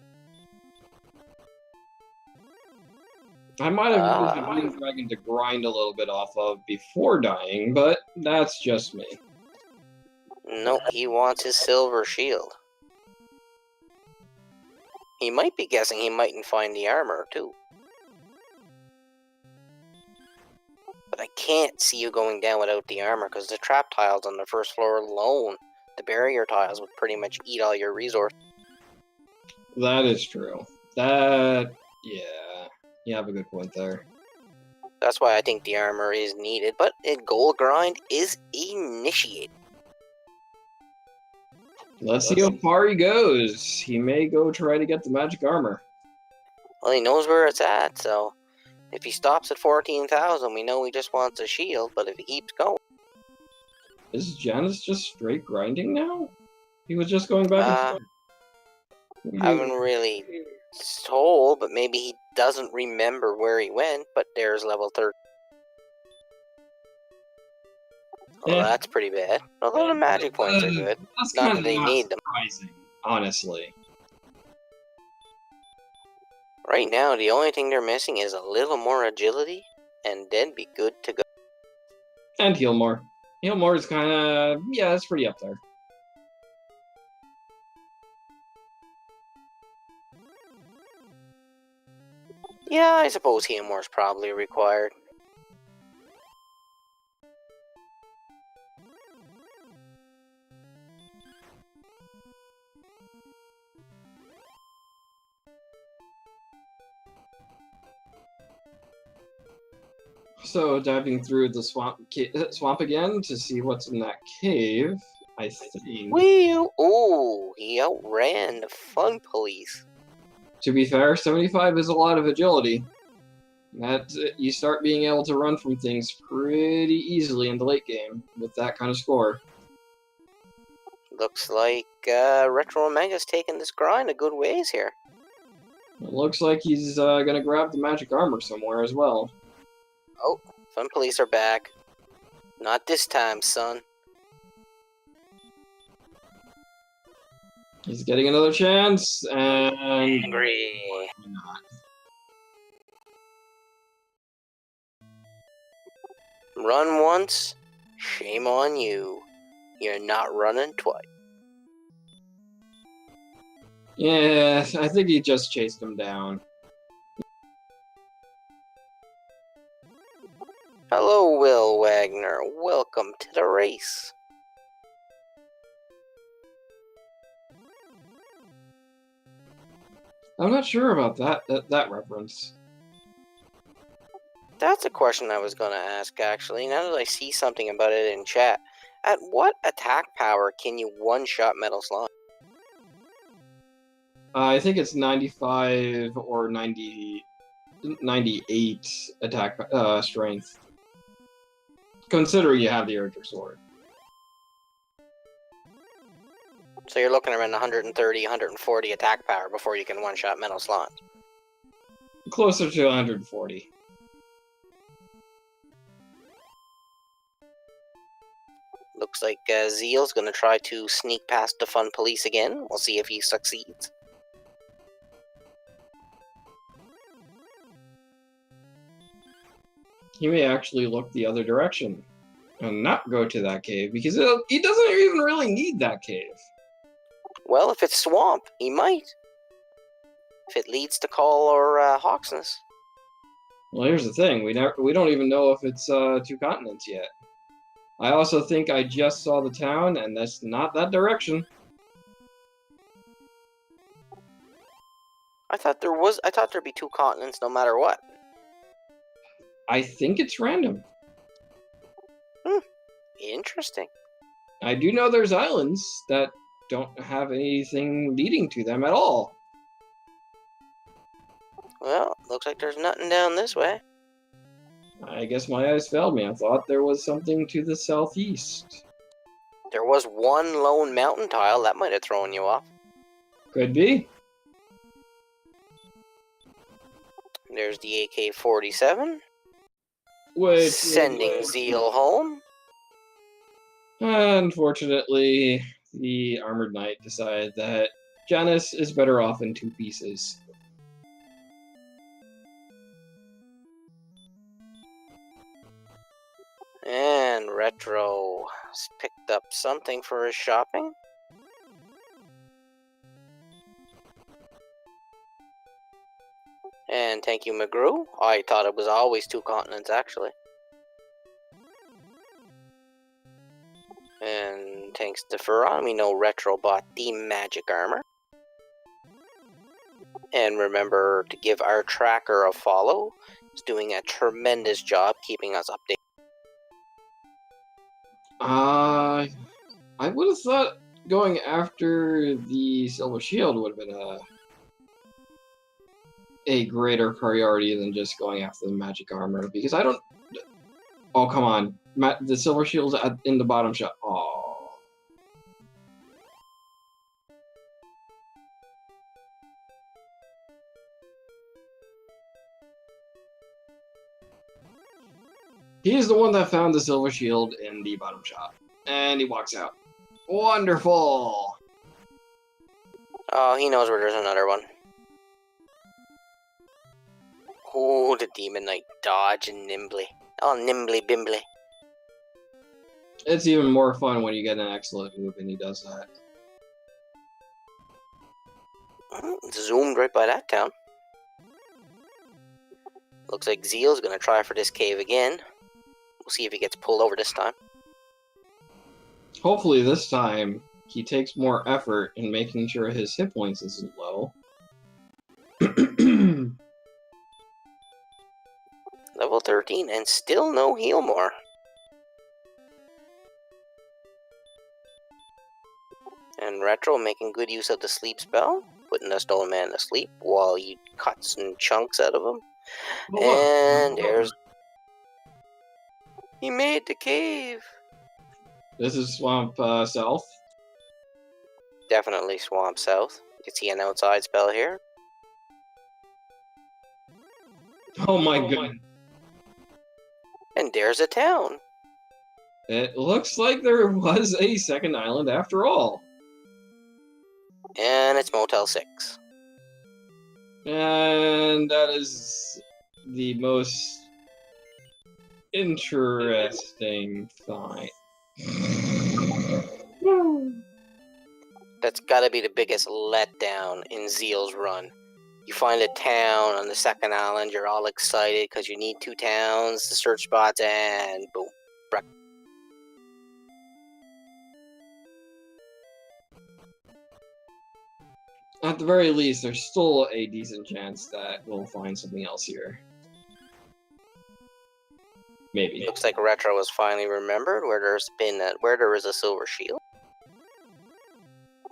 I might have used the Green Dragon to grind a little bit off of before dying, but that's just me. Nope, he wants his silver shield. He might be guessing he mightn't find the armor, too. But I can't see you going down without the armor, because the trap tiles on the first floor alone, the barrier tiles, would pretty much eat all your resources. That is true. Yeah, you have a good point there. That's why I think the armor is needed, but a gold grind is initiated. Let's see how far he goes. He may go try to get the magic armor. Well, he knows where it's at, so if he stops at 14,000, we know he just wants a shield, but if he keeps going... Is Janus just straight grinding now? He was just going back and forth. I haven't really told, but maybe he doesn't remember where he went, but there's level 30. Well, Yeah. that's pretty bad. Although the magic points are good. That's Not kind that of they need them. surprising, honestly. Right now, the only thing they're missing is a little more agility, and then be good to go. And heal more. Heal more is kind of, yeah, that's pretty up there. Yeah, I suppose heal more is probably required. So, diving through the swamp again to see what's in that cave, I think. Well, oh, he outran the Fun Police. To be fair, 75 is a lot of agility. You start being able to run from things pretty easily in the late game with that kind of score. Looks like Retro Omega's taking this grind a good ways here. It looks like he's gonna grab the magic armor somewhere as well. Oh, Fun Police are back. Not this time, son. He's getting another chance, and... Angry. Not. Run once, shame on you. You're not running twice. Yeah, I think he just chased him down. Hello, Will Wagner. Welcome to the race. I'm not sure about that reference. That's a question I was going to ask, actually. Now that I see something about it in chat. At what attack power can you one-shot Metal Slime? I think it's 95 or 98 attack strength. Considering you have the Urger Sword. So you're looking around 130, 140 attack power before you can one-shot Metal Slime. Closer to 140. Looks like Zeal's going to try to sneak past the Fun Police again. We'll see if he succeeds. He may actually look the other direction and not go to that cave because he doesn't even really need that cave. Well, if it's swamp, he might. If it leads to Call or Hawksness. Well, here's the thing: we don't even know if it's 2 continents yet. I also think I just saw the town, and that's not that direction. I thought there'd be 2 continents no matter what. I think it's random. Interesting. I do know there's islands that don't have anything leading to them at all. Well, looks like there's nothing down this way. I guess my eyes failed me. I thought there was something to the southeast. There was one lone mountain tile that might have thrown you off. Could be. There's the AK-47. Wait, Sending Zeal home. Unfortunately, the Armored Knight decided that Janus is better off in 2 pieces. And Retro has picked up something for his shopping. And thank you, McGrew. I thought it was always 2 continents, actually. And thanks to Ferron, we know Retro bought the magic armor. And remember to give our tracker a follow. He's doing a tremendous job keeping us updated. I would have thought going after the Silver Shield would have been a greater priority than just going after the magic armor, because I don't... Oh, come on. The Silver Shield's in the bottom shot. Oh. He's the one that found the Silver Shield in the bottom shot. And he walks out. Wonderful! Oh, he knows where there's another one. Oh, the Demon Knight dodging nimbly. Oh, nimbly bimbly. It's even more fun when you get an excellent move and he does that. Zoomed right by that town. Looks like Zeal's gonna try for this cave again. We'll see if he gets pulled over this time. Hopefully this time he takes more effort in making sure his hit points isn't low. Level 13 and still no heal more. And Retro making good use of the sleep spell, putting the stolen man to sleep while he cuts and chunks out of him. And there's... He made the cave! This is Swamp South. Definitely Swamp South. You can see an outside spell here. Oh my goodness. And there's a town. It looks like there was a second island after all. And it's Motel 6. And that is the most interesting find. That's gotta be the biggest letdown in Zeal's run. You find a town on the second island, you're all excited because you need 2 towns to search spots, and boom. At the very least, there's still a decent chance that we'll find something else here. Maybe. Looks like Retro has finally remembered where there is a silver shield.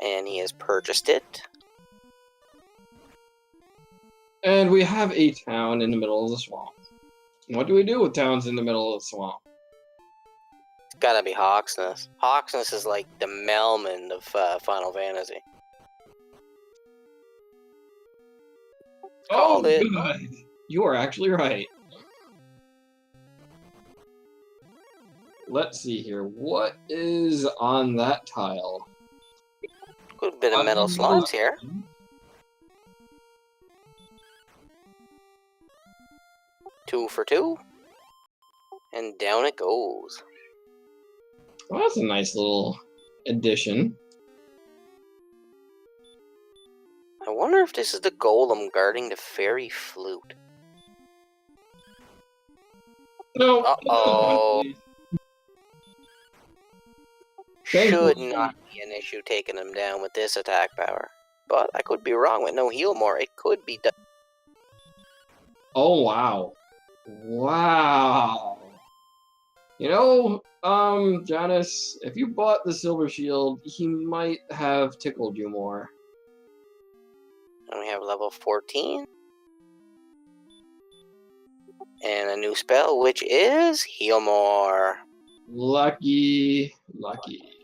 And he has purchased it. And we have a town in the middle of the swamp. What do we do with towns in the middle of the swamp? It's gotta be Hawksness. Hawksness is like the Melman of Final Fantasy. Oh, Called it. good. You are actually right. Let's see here. What is on that tile? Good bit of metal slugs here. Two for 2. And down it goes. Well, that's a nice little addition. I wonder if this is the golem guarding the fairy flute. No. Uh-oh. Thankfully. Should not be an issue taking him down with this attack power. But I could be wrong with no heal more. It could be done. Oh, wow. Wow. You know, Janus, if you bought the Silver Shield, he might have tickled you more. And we have level 14. And a new spell, which is Heal More. Lucky.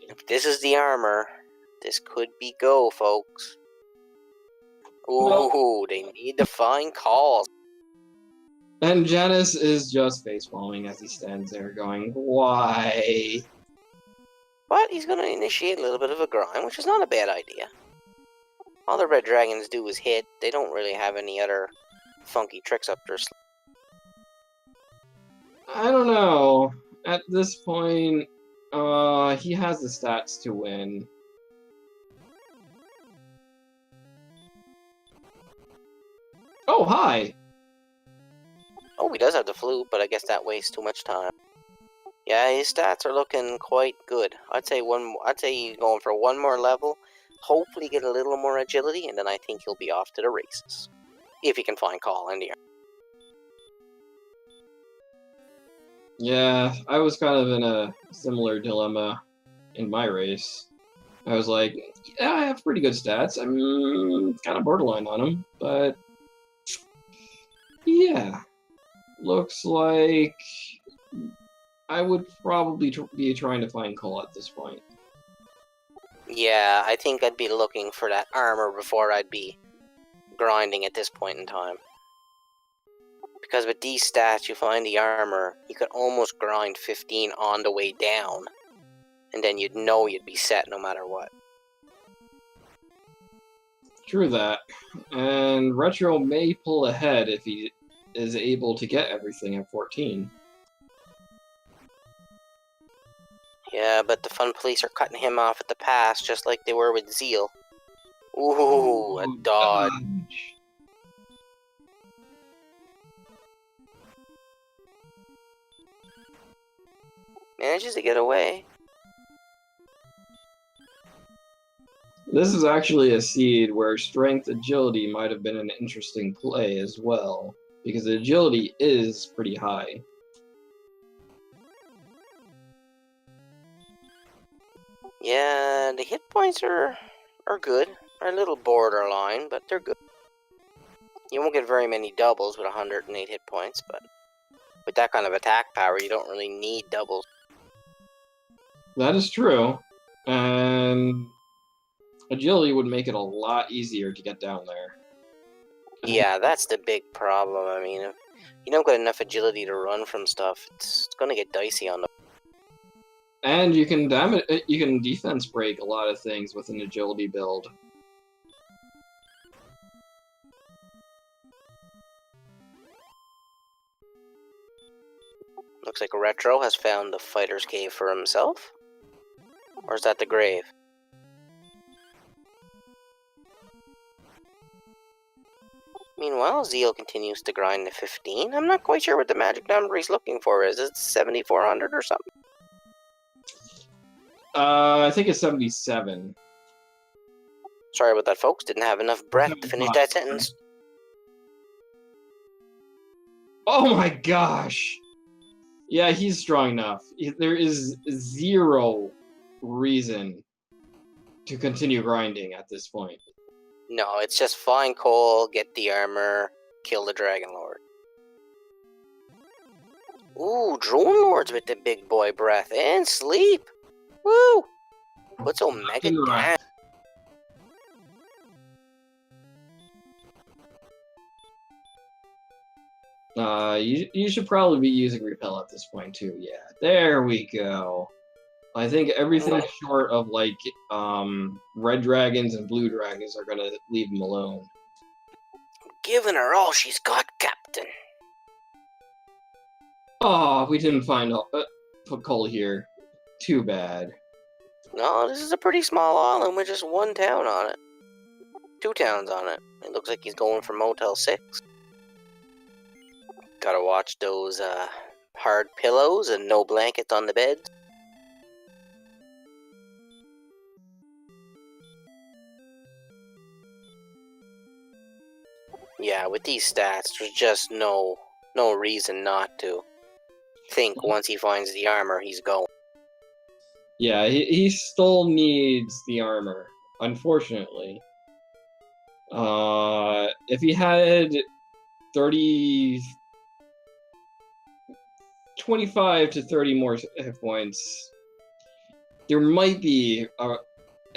If this is the armor, this could be go, folks. Ooh, No. they need to find calls. And Janus is just facepalming as he stands there going, why? But he's going to initiate a little bit of a grind, which is not a bad idea. All the red dragons do is hit. They don't really have any other funky tricks up their sleeve. I don't know. At this point, he has the stats to win. Oh, hi! Oh, he does have the flute, but I guess that wastes too much time. Yeah, his stats are looking quite good. I'd say he's going for one more level. Hopefully get a little more agility, and then I think he'll be off to the races. If he can find call in the air. Yeah, I was kind of in a similar dilemma in my race. I was like, yeah, I have pretty good stats. I'm kind of borderline on him, but yeah, looks like I would probably be trying to find Cole at this point. Yeah, I think I'd be looking for that armor before I'd be grinding at this point in time. Because with these stats, you find the armor, you could almost grind 15 on the way down. And then you'd know you'd be set no matter what. True that. And Retro may pull ahead if he is able to get everything at 14. Yeah, but the fun police are cutting him off at the pass just like they were with Zeal. Ooh, a dodge. Manages to get away. This is actually a seed where strength agility might have been an interesting play as well, because agility is pretty high. Yeah, the hit points are good. Are a little borderline, but they're good. You won't get very many doubles with 108 hit points, but with that kind of attack power, you don't really need doubles. That is true, and agility would make it a lot easier to get down there. Yeah, that's the big problem. I mean, if you don't got enough agility to run from stuff, it's gonna get dicey on the. And you can defense break a lot of things with an agility build. Looks like Retro has found the fighter's cave for himself. Or is that the grave? Meanwhile, Zeal continues to grind to 15. I'm not quite sure what the magic number he's looking for is. It's 7,400 or something. I think it's 77. Sorry about that, folks. Didn't have enough breath to finish that sentence. Oh my gosh! Yeah, he's strong enough. There is zero reason to continue grinding at this point. No, it's just find coal, get the armor, kill the Dragon Lord. Ooh, Drone Lords with the big boy breath and sleep. Woo! Puts Omega down. You should probably be using Repel at this point too. Yeah, there we go. I think everything short of like red dragons and blue dragons are gonna leave him alone. Giving her all she's got, Captain. Oh, we didn't find put coal here. Too bad. No, this is a pretty small island with just one town on it. 2 towns on it. It looks like he's going for Motel 6. Gotta watch those hard pillows and no blankets on the bed. Yeah, with these stats, there's just no reason not to think once he finds the armor, he's going. Yeah, he still needs the armor, unfortunately. If he had 25 to 30 more hit points, there might be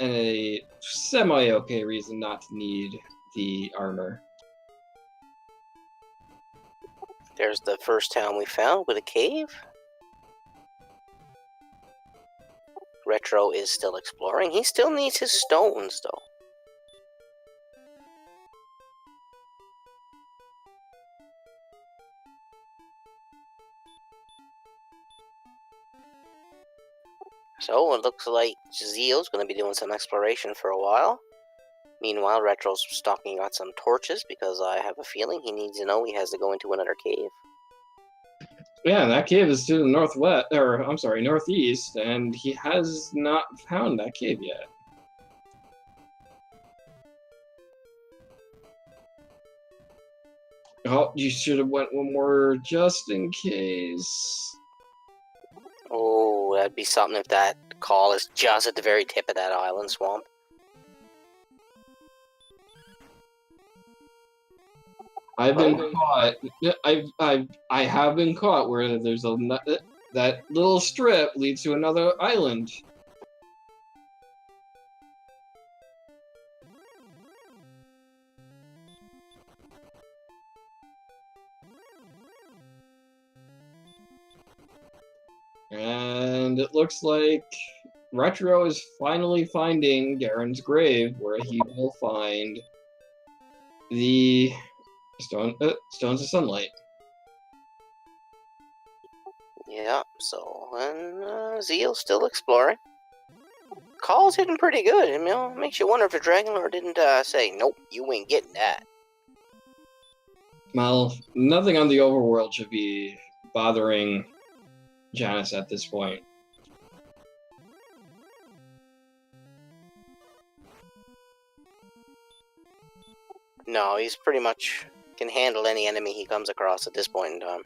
a semi-okay reason not to need the armor. There's the first town we found with a cave. Retro is still exploring. He still needs his stones, though. So it looks like Zeal's going to be doing some exploration for a while. Meanwhile, Retro's stocking out some torches because I have a feeling he needs to know he has to go into another cave. Yeah, that cave is to the northwest, or I'm sorry, northeast, and he has not found that cave yet. Oh, you should have went one more just in case. Oh, that'd be something if that call is just at the very tip of that island swamp. I've been caught. I have been caught where there's that little strip leads to another island. And it looks like Retro is finally finding Garen's grave, where he will find the stones of sunlight. Yeah, so, and Zeal's still exploring. Call's hitting pretty good, you know, makes you wonder if the Dragon Lord didn't say, nope, you ain't getting that. Well, nothing on the overworld should be bothering Janus at this point. No, he's pretty much can handle any enemy he comes across at this point in time.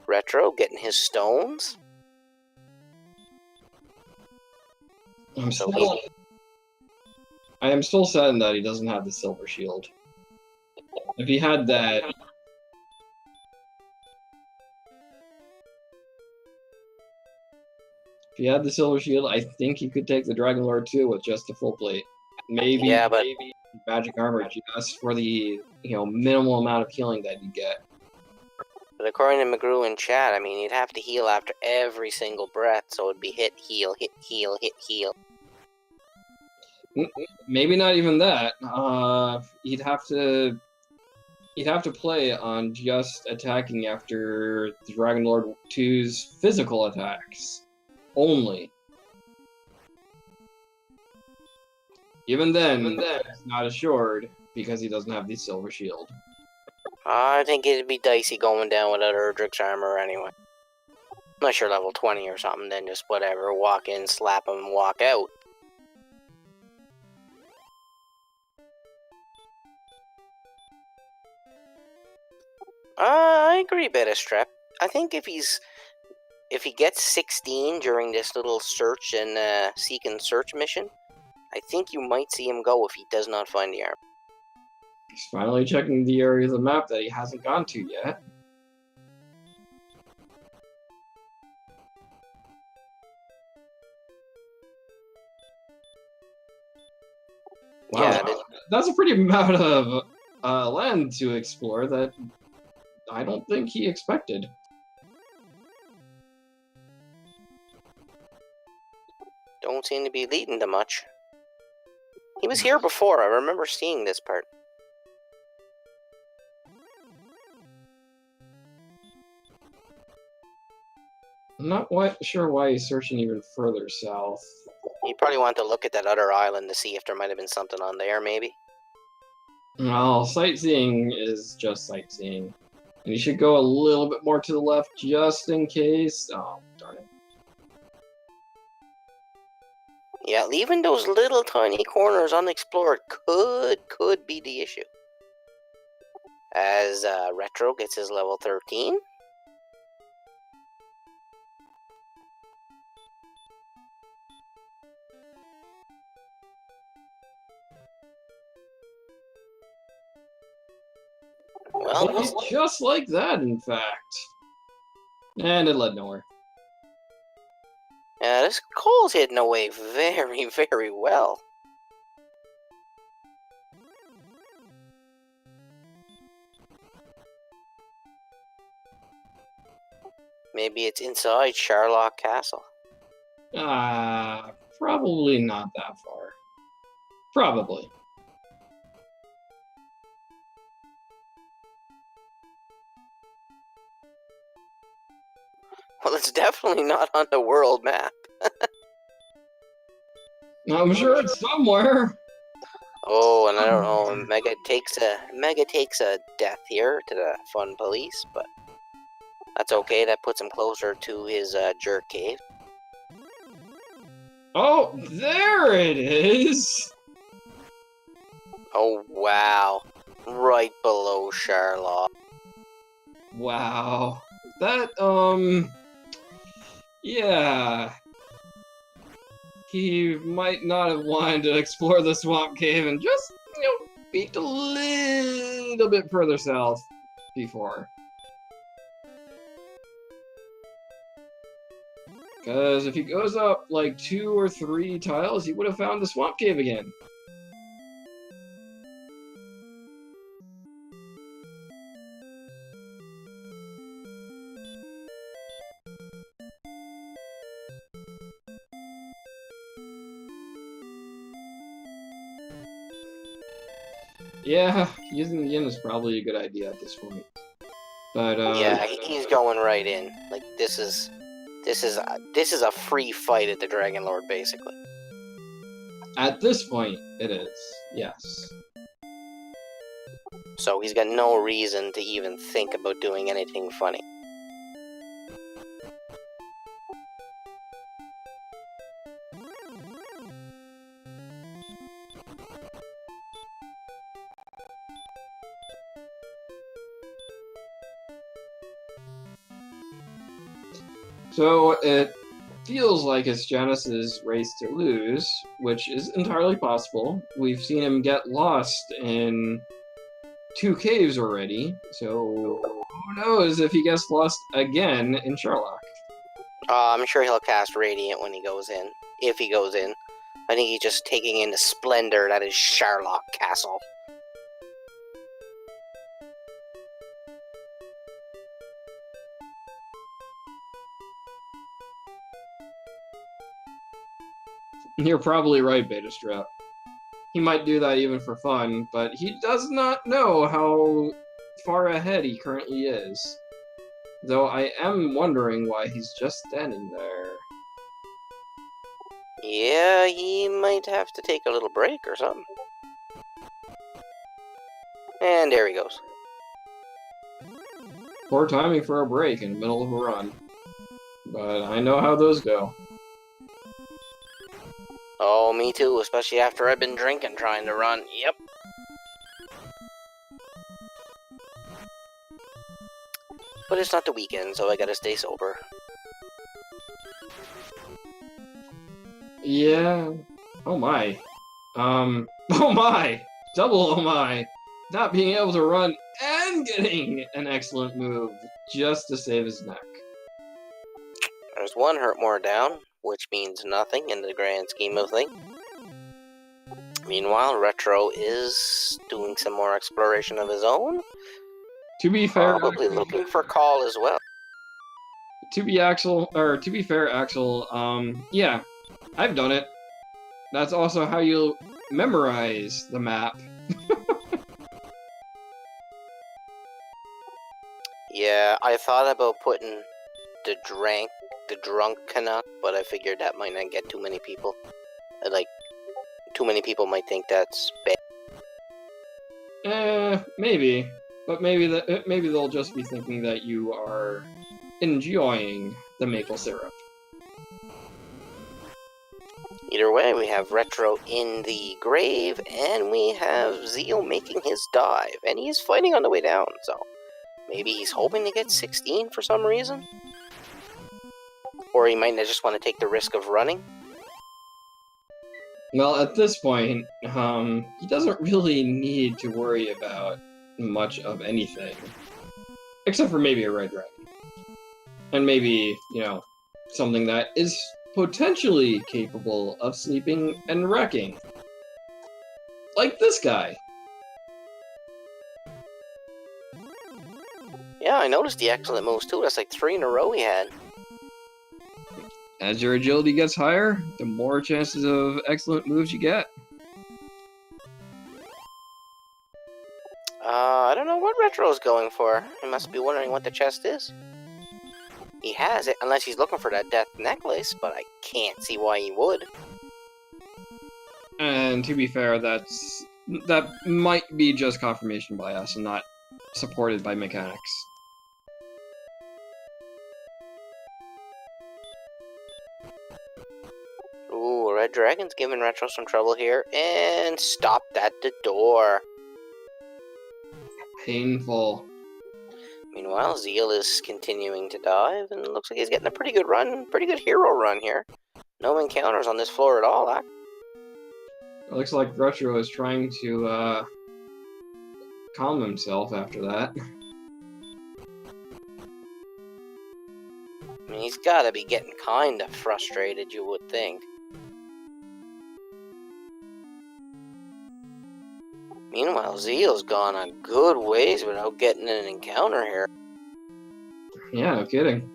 Retro getting his stones. I am still saddened that he doesn't have the silver shield. If he had that, if he had the silver shield, I think he could take the Dragon Lord too with just the full plate. Maybe, Yeah, but maybe magic armor just for the minimal amount of healing that you get. But according to McGrew in chat, I mean, he'd have to heal after every single breath, so it'd be hit, heal, hit, heal, hit, heal. Maybe not even that. He'd have to play on just attacking after the Dragon Lord 2's physical attacks only. Even then, it's not assured because he doesn't have the silver shield. I think it'd be dicey going down without Erdrick's armor anyway. Unless you're level 20 or something, then just whatever, walk in, slap him, and walk out. I agree, Betastrep. I think if he gets 16 during this little search and seek and search mission, I think you might see him go if he does not find the armor. He's finally checking the area of the map that he hasn't gone to yet. Wow, yeah, that's a pretty amount of land to explore that I don't think he expected. Don't seem to be leading to much. He was here before, I remember seeing this part. I'm not quite sure why he's searching even further south. He probably wanted to look at that other island to see if there might have been something on there, maybe. Well, sightseeing is just sightseeing. And you should go a little bit more to the left just in case. Oh, darn it. Yeah, leaving those little tiny corners unexplored could be the issue. As Retro gets his level 13. Well, Just like that, in fact. And it led nowhere. Yeah, this coal's hidden away very, very well. Maybe it's inside Sherlock Castle. Probably not that far. Probably. Well, it's definitely not on the world map. I'm sure it's somewhere. Oh, and I don't know, Mega takes a death here to the fun police, but that's okay. That puts him closer to his jerk cave. Oh, there it is. Oh wow, right below Sherlock. Wow. That yeah. He might not have wanted to explore the swamp cave and just, peeked a little bit further south before. Because if he goes up like 2 or 3 tiles, he would have found the swamp cave again. Yeah, using the inn is probably a good idea at this point. But yeah, he's going right in. Like this is a free fight at the Dragon Lord, basically. At this point, it is. Yes. So he's got no reason to even think about doing anything funny. So it feels like it's Janus's race to lose, which is entirely possible. We've seen him get lost in 2 caves already, so who knows if he gets lost again in Sherlock. I'm sure he'll cast Radiant when he goes in. If he goes in. I think he's just taking in the splendor that is Sherlock Castle. You're probably right, Beta Strap. He might do that even for fun, but he does not know how far ahead he currently is. Though I am wondering why he's just standing there. Yeah, he might have to take a little break or something. And there he goes. Poor timing for a break in the middle of a run. But I know how those go. Oh, me too, especially after I've been drinking trying to run. Yep. But it's not the weekend, so I gotta stay sober. Yeah. Oh my. Oh my! Double oh my! Not being able to run and getting an excellent move just to save his neck. There's one hurt more down, which means nothing in the grand scheme of things. Meanwhile, Retro is doing some more exploration of his own. To be fair, Probably looking for Call as well. To be fair, Axel, yeah, I've done it. That's also how you memorize the map. Yeah, I thought about putting the the drunk Canuck, but I figured that might not get too many people. Like, too many people might think that's bad. Maybe. But maybe they'll just be thinking that you are enjoying the maple syrup. Either way, we have Retro in the grave, and we have Zeal making his dive, and he's fighting on the way down, so maybe he's hoping to get 16 for some reason? Or he might just want to take the risk of running? Well, at this point, he doesn't really need to worry about much of anything. Except for maybe a red dragon. And maybe, something that is potentially capable of sleeping and wrecking. Like this guy. Yeah, I noticed the excellent moves too. That's like 3 in a row he had. As your agility gets higher, the more chances of excellent moves you get. I don't know what Retro's going for. He must be wondering what the chest is. He has it, unless he's looking for that death necklace, but I can't see why he would. And to be fair, that might be just confirmation bias and not supported by mechanics. Ooh, Red Dragon's giving Retro some trouble here, and stopped at the door. Painful. Meanwhile, Zeal is continuing to dive, and it looks like he's getting a pretty good run, pretty good hero run here. No encounters on this floor at all, huh? It looks like Retro is trying to calm himself after that. I mean, he's gotta be getting kinda frustrated, you would think. Meanwhile, Zeal's gone a good ways without getting an encounter here. Yeah, no kidding.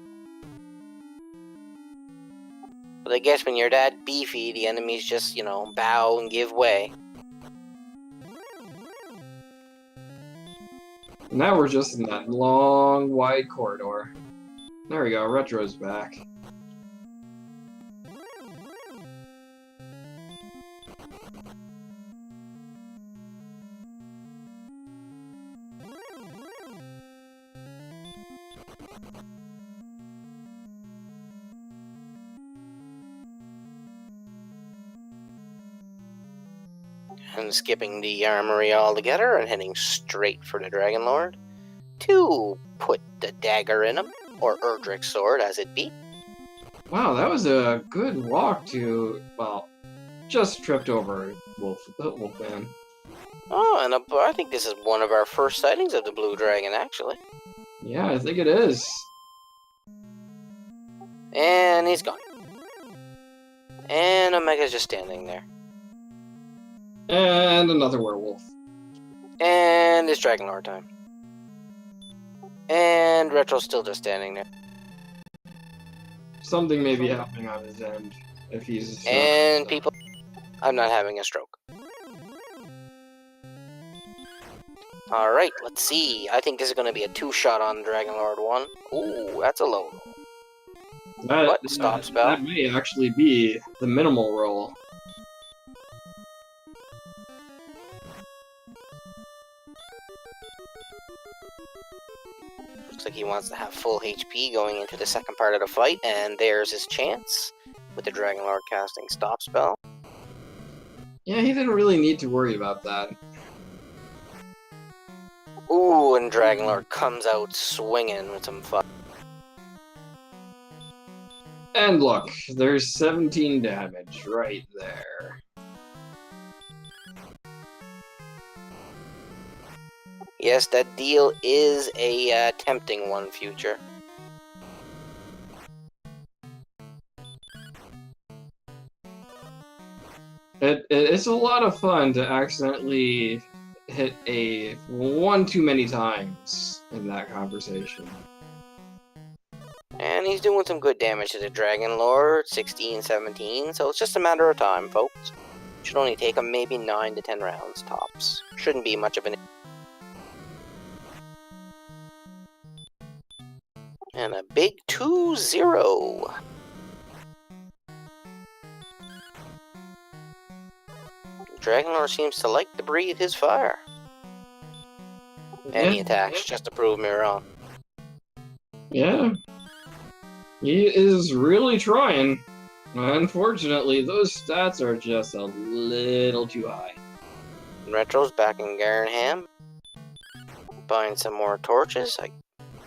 But I guess when you're that beefy, the enemies just, bow and give way. Now we're just in that long, wide corridor. There we go, Retro's back. And skipping the armory altogether and heading straight for the Dragon Lord to put the dagger in him, or Erdrick's sword as it be. Wow, that was a good walk to, well, just tripped over Wolfman. Oh, and I think this is one of our first sightings of the Blue Dragon, actually. Yeah, I think it is. And he's gone. And Omega's just standing there. And another werewolf. And it's Dragon Lord time. And Retro's still just standing there. Something may be happening on his end if he's... And people... I'm not having a stroke. Alright, let's see. I think this is going to be a 2-shot on Dragon Lord 1. Ooh, that's a low roll. But stop spell. That may actually be the minimal roll. Looks like he wants to have full HP going into the second part of the fight, and there's his chance with the Dragon Lord casting stop spell. Yeah, he didn't really need to worry about that. Ooh, and Dragon Lord comes out swinging with some fun. And look, there's 17 damage right there. Yes, that deal is a tempting one, future. It's a lot of fun to accidentally hit a one too many times in that conversation. And he's doing some good damage to the Dragon Lord, 16, 17, so it's just a matter of time, folks. Should only take him maybe 9 to 10 rounds, tops. Shouldn't be much of an... And a big 2-0. Dragonlord seems to like to breathe his fire. And he attacks, just to prove me wrong. Yeah. He is really trying. Unfortunately, those stats are just a little too high. Retro's back in Garenham. Buying some more torches. I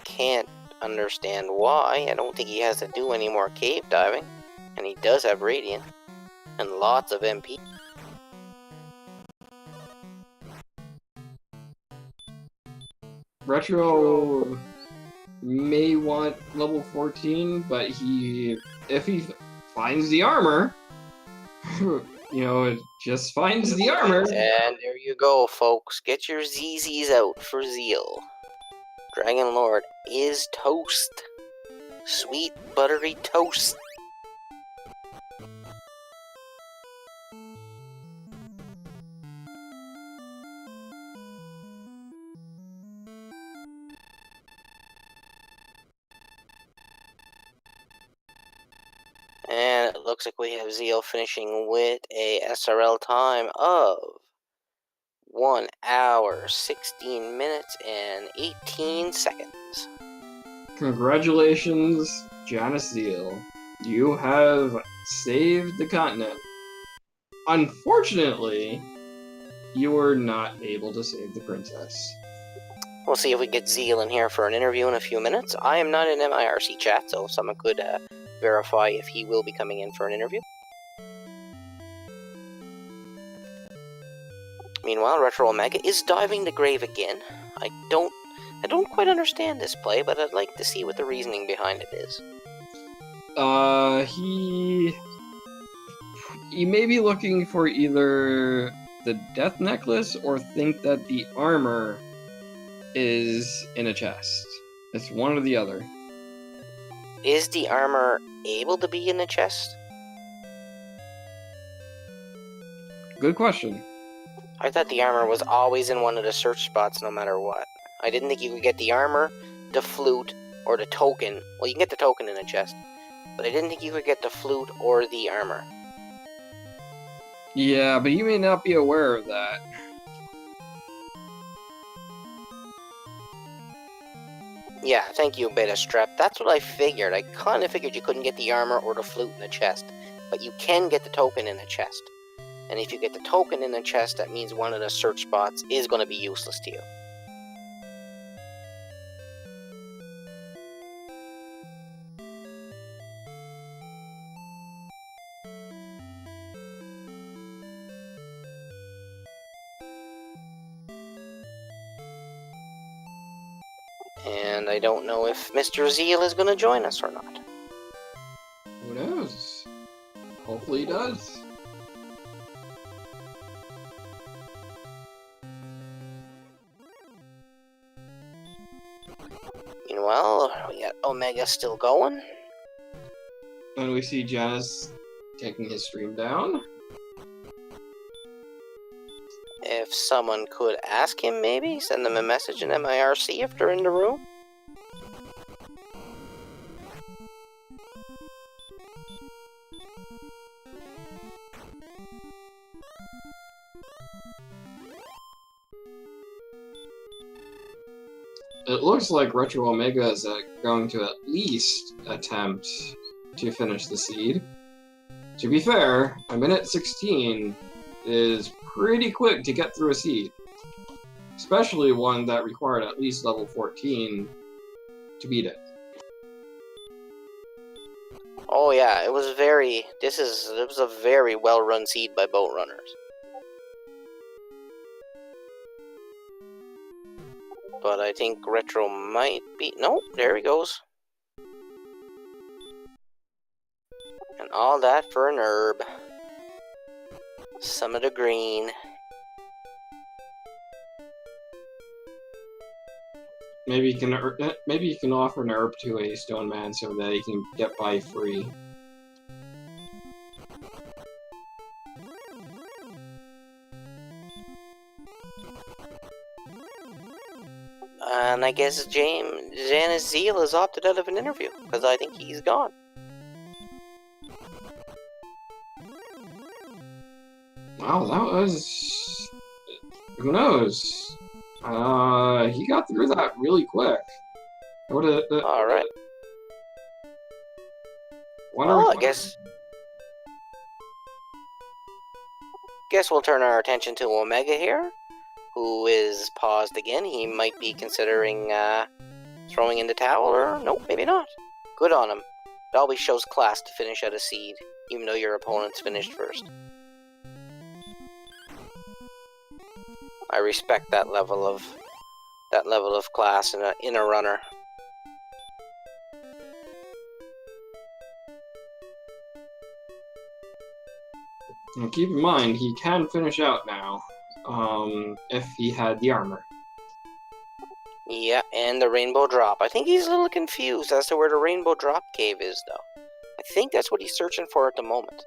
can't understand why. I don't think he has to do any more cave diving. And he does have Radiant. And lots of MP. Retro may want level 14, but if he finds the armor, it just finds the armor. And there you go, folks. Get your ZZs out for Zeal. Dragonlord is toast. Sweet, buttery toast. And it looks like we have Zeal finishing with a SRL time of 1 hour, 16 minutes, and 18 seconds. Congratulations, JanusZeal. You have saved the continent. Unfortunately, you were not able to save the princess. We'll see if we get Zeal in here for an interview in a few minutes. I am not in MIRC chat, so someone could verify if he will be coming in for an interview. Meanwhile, Retro Omega is diving the grave again. I don't quite understand this play, but I'd like to see what the reasoning behind it is. He may be looking for either the death necklace or think that the armor is in a chest. It's one or the other. Is the armor able to be in the chest? Good question. I thought the armor was always in one of the search spots no matter what. I didn't think you could get the armor, the flute, or the token. Well, you can get the token in a chest, but I didn't think you could get the flute or the armor. Yeah, but you may not be aware of that. Yeah, thank you, Beta Strap. That's what I figured. I kind of figured you couldn't get the armor or the flute in the chest, but you can get the token in the chest. And if you get the token in the chest, that means one of the search spots is going to be useless to you. And I don't know if Mr. Zeal is going to join us or not. Who knows? Hopefully he does. Meanwhile, we got Omega still going. And we see Janus taking his stream down. If someone could ask him, maybe send them a message in MIRC if they're in the room. It looks like Retro Omega is going to at least attempt to finish the seed. To be fair, a minute 16 is pretty quick to get through a seed. Especially one that required at least level 14 to beat it. Oh yeah, it was a very well run seed by boat runners. But I think Retro might be... Nope, there he goes. And all that for an herb. Some of the green. Maybe you can offer an herb to a stone man so that he can get by free. And I guess JanusZeal has opted out of an interview, because I think he's gone. Wow, that was... Who knows? He got through that really quick. Alright. Well, I guess we'll turn our attention to Omega here, who is paused again. He might be considering throwing in the towel, or nope, maybe not. Good on him. It always shows class to finish at a seed, even though your opponent's finished first. I respect that level of class in a runner. And keep in mind, he can finish out now, if he had the armor. Yeah, and the Rainbow Drop. I think he's a little confused as to where the Rainbow Drop cave is, though. I think that's what he's searching for at the moment.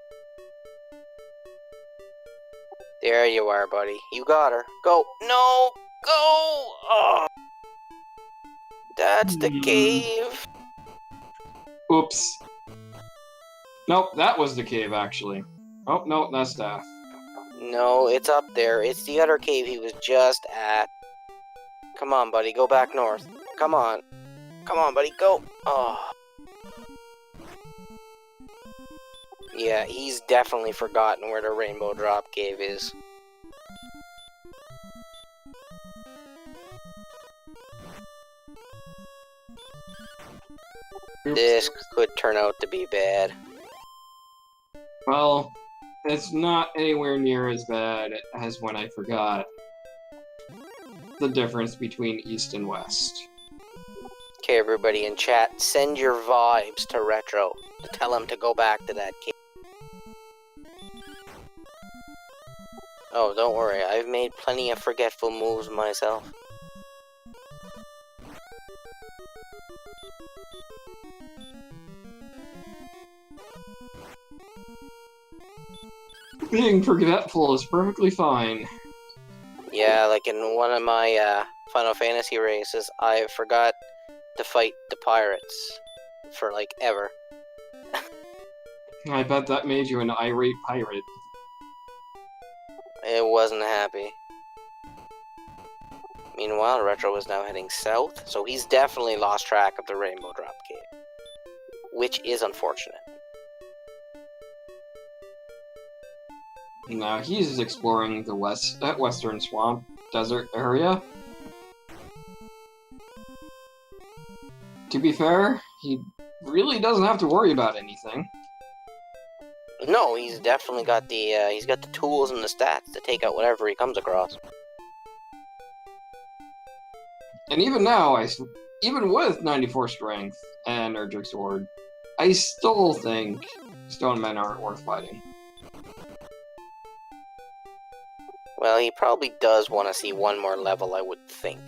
There you are, buddy. You got her. Go. No! Go! Oh! That's the cave. Oops. Nope, that was the cave, actually. Oh, no, that's staff. No, it's up there. It's the other cave he was just at. Come on, buddy. Go back north. Come on. Come on, buddy. Go. Oh. Yeah, he's definitely forgotten where the Rainbow Drop cave is. Oops. This could turn out to be bad. Well, it's not anywhere near as bad as when I forgot the difference between East and West. Okay, everybody in chat, send your vibes to Retro to tell him to go back to that cave. Oh, don't worry, I've made plenty of forgetful moves myself. Being forgetful is perfectly fine. Yeah, like in one of my Final Fantasy races, I forgot to fight the pirates for like ever. I bet that made you an irate pirate. It wasn't happy. Meanwhile, Retro is now heading south, so he's definitely lost track of the Rainbow Drop Cave, which is unfortunate. Now he's exploring the western swamp desert area. To be fair, he really doesn't have to worry about anything. No, he's definitely got he's got the tools and the stats to take out whatever he comes across. And even now, even with 94 strength and Erdrick Sword, I still think stone men aren't worth fighting. Well, he probably does want to see one more level, I would think.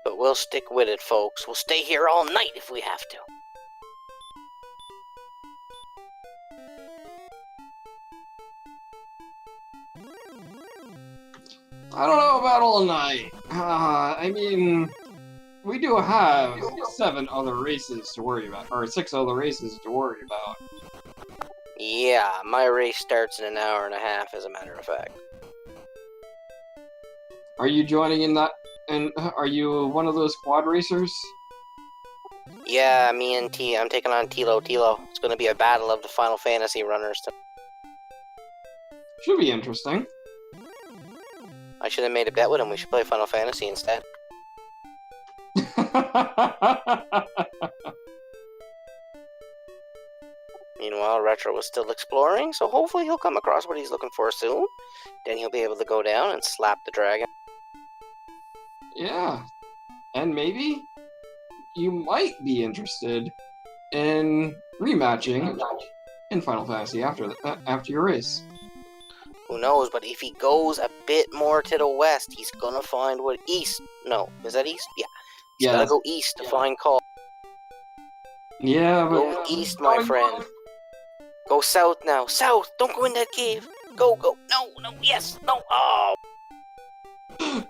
But we'll stick with it, folks. We'll stay here all night if we have to. I don't know about all night. I mean, we do have 7 other races to worry about, or 6 other races to worry about. Yeah, my race starts in an hour and a half, as a matter of fact. Are you joining in that? And are you one of those quad racers? Yeah, me and I'm taking on Tilo. It's going to be a battle of the Final Fantasy runners. Should be interesting. I should have made a bet with him. We should play Final Fantasy instead. Meanwhile, Retro is still exploring, so hopefully he'll come across what he's looking for soon. Then he'll be able to go down and slap the dragon. Yeah. And maybe you might be interested in rematching in Final Fantasy after your race. Who knows, but if he goes a bit more to the west, he's gonna find what east. No, is that east? Yeah. He's gotta go east to find Call. Yeah, but... Go east, my friend. Go south now. South! Don't go in that cave. Go, go. No, yes, no. Oh.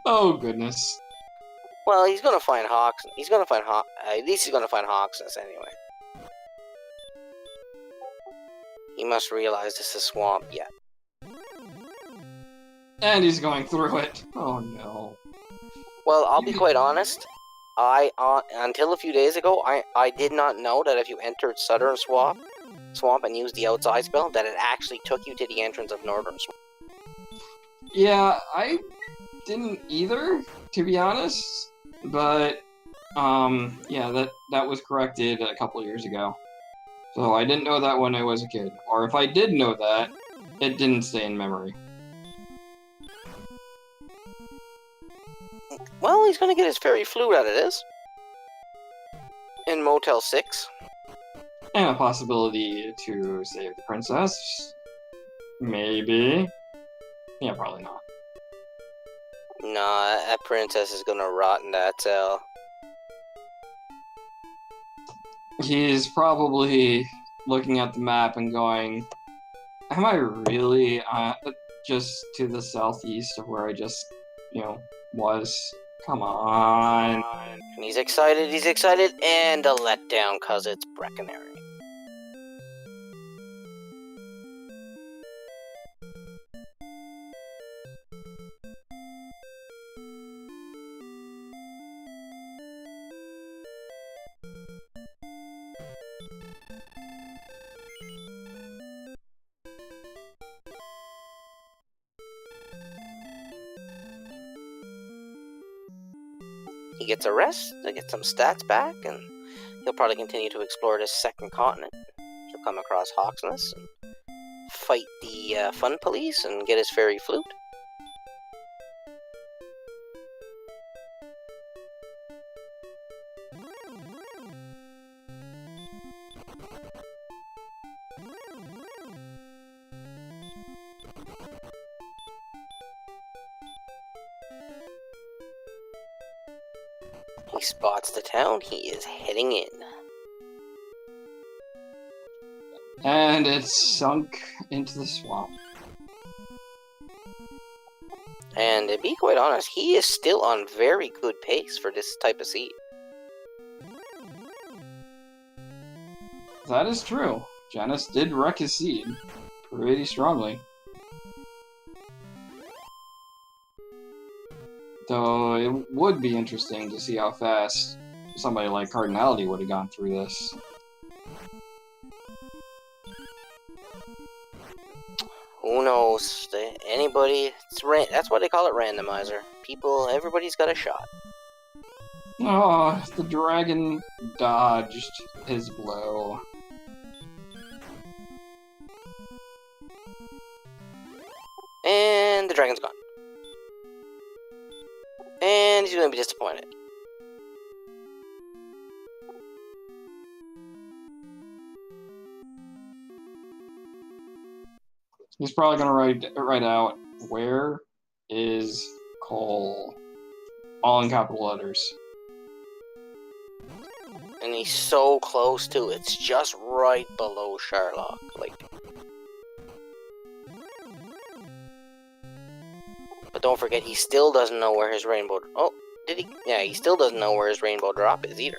Oh, goodness. Well, he's gonna find Hawks. He's gonna find at least he's gonna find Hawksness anyway. He must realize this is swamp. Yeah. And he's going through it. Oh, no. Well, I'll be quite honest. Until a few days ago, I did not know that if you entered Southern Swamp and used the outside spell, that it actually took you to the entrance of Northern Swamp. Yeah, I didn't either, to be honest. But, yeah, that was corrected a couple years ago. So I didn't know that when I was a kid. Or if I did know that, it didn't stay in memory. Well, he's gonna get his fairy flute out of this. In Motel 6. And a possibility to save the princess. Maybe. Yeah, probably not. Nah, that princess is gonna rot in that cell. He's probably looking at the map and going, am I really just to the southeast of where I just, was? Come on. And he's excited, and a letdown cause it's Breckenary. He gets a rest, to get some stats back, and he'll probably continue to explore this second continent. He'll come across Hawksness and fight the fun police and get his fairy flute. He spots the town. He is heading in. And it's sunk into the swamp. And to be quite honest, he is still on very good pace for this type of seed. That is true. Janus did wreck his seed pretty strongly. Though it would be interesting to see how fast somebody like Cardinality would have gone through this. Who knows? Anybody? That's why they call it Randomizer. Everybody's got a shot. Oh, the dragon dodged his blow. And the dragon's gone. And he's going to be disappointed. He's probably going to write out, where is Cole? All in capital letters. And he's so close to it. It's just right below Sherlock. But don't forget, he still doesn't know where his rainbow... Oh, did he? Yeah, he still doesn't know where his rainbow drop is either.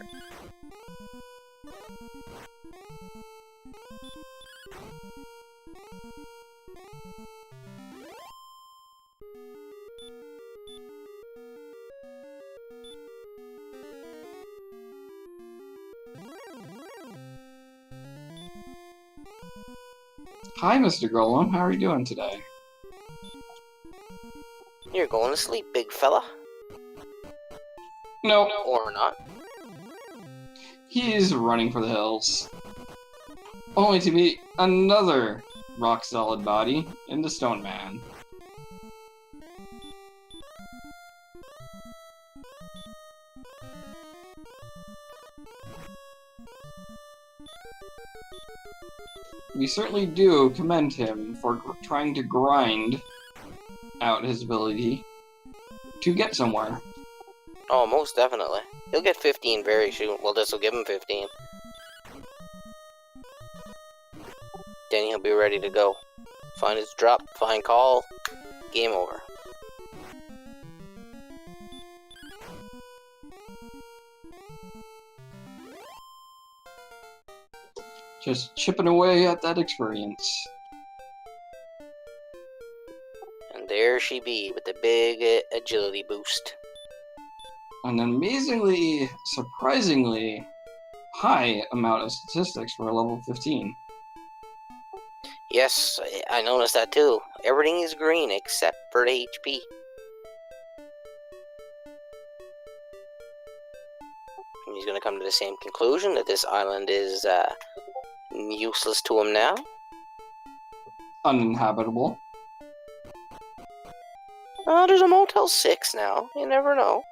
Hi, Mr. Golem. How are you doing today? You're going to sleep, big fella. No. Or not. He's running for the hills. Only to meet another rock-solid body in the Stone Man. We certainly do commend him for trying to grind out his ability to get somewhere. Oh, most definitely. He'll get 15 very soon. Well, this will give him 15. Then he'll be ready to go. Find its drop, find call, game over. Just chipping away at that experience. And there she be with the big agility boost. An amazingly, surprisingly high amount of statistics for a level 15. Yes, I noticed that too. Everything is green except for the HP. And he's gonna come to the same conclusion that this island is useless to him now. Uninhabitable. There's a Motel 6 now. You never know.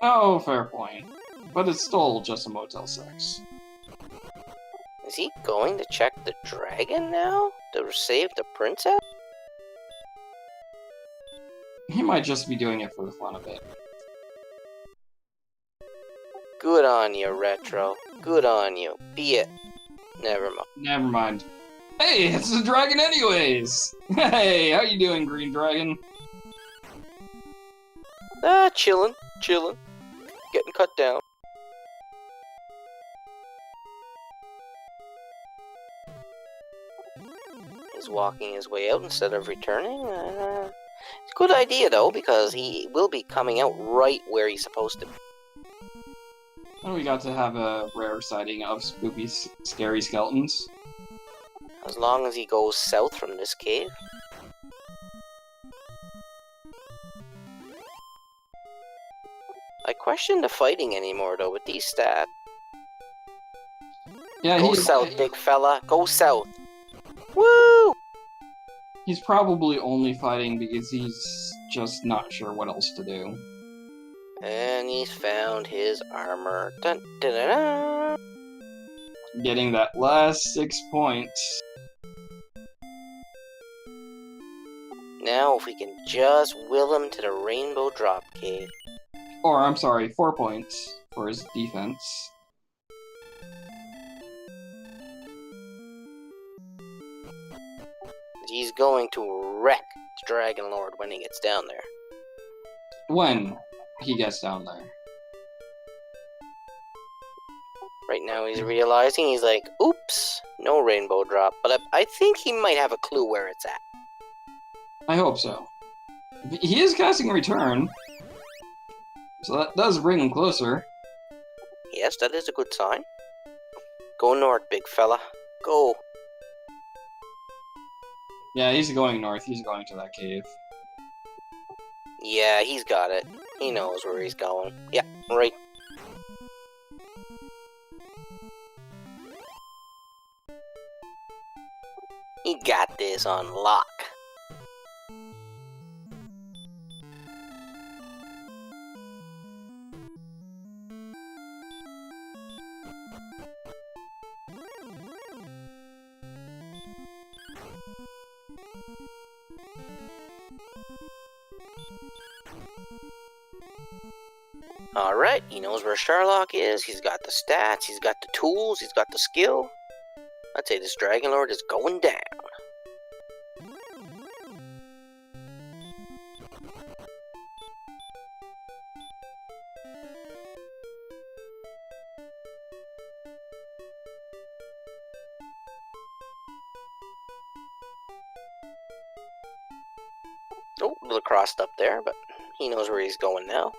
Oh, fair point. But it's still just a Motel 6. Is he going to check the dragon now? To save the princess? He might just be doing it for the fun of it. Good on you, Retro. Good on you. Be it. Never mind. Never mind. Hey, it's the dragon anyways! Hey, how you doing, Green Dragon? Chillin'. Getting cut down. He's walking his way out instead of returning. It's a good idea, though, because he will be coming out right where he's supposed to be. And we got to have a rare sighting of spooky, scary skeletons. As long as he goes south from this cave. I question the fighting anymore, though, with these stats. Yeah, Go south, big fella. Go south. Woo! He's probably only fighting because he's just not sure what else to do. And he's found his armor. Dun, dun, dun, dun. Getting that last 6 points. Now, if we can just will him to the Rainbow Drop Cave. Or, I'm sorry, 4 points for his defense. He's going to wreck the Dragon Lord when he gets down there. When he gets down there. Right now he's realizing, he's like, oops, no Rainbow Drop. But I think he might have a clue where it's at. I hope so. He is casting Return. So that does bring him closer. Yes, that is a good sign. Go north, big fella. Go. Yeah, he's going north. He's going to that cave. Yeah, he's got it. He knows where he's going. Yeah, right. He got this on lock. Alright, he knows where Sherlock is, he's got the stats, he's got the tools, he's got the skill. I'd say this Dragon Lord is going down. Oh, a little crossed up there, but he knows where he's going now.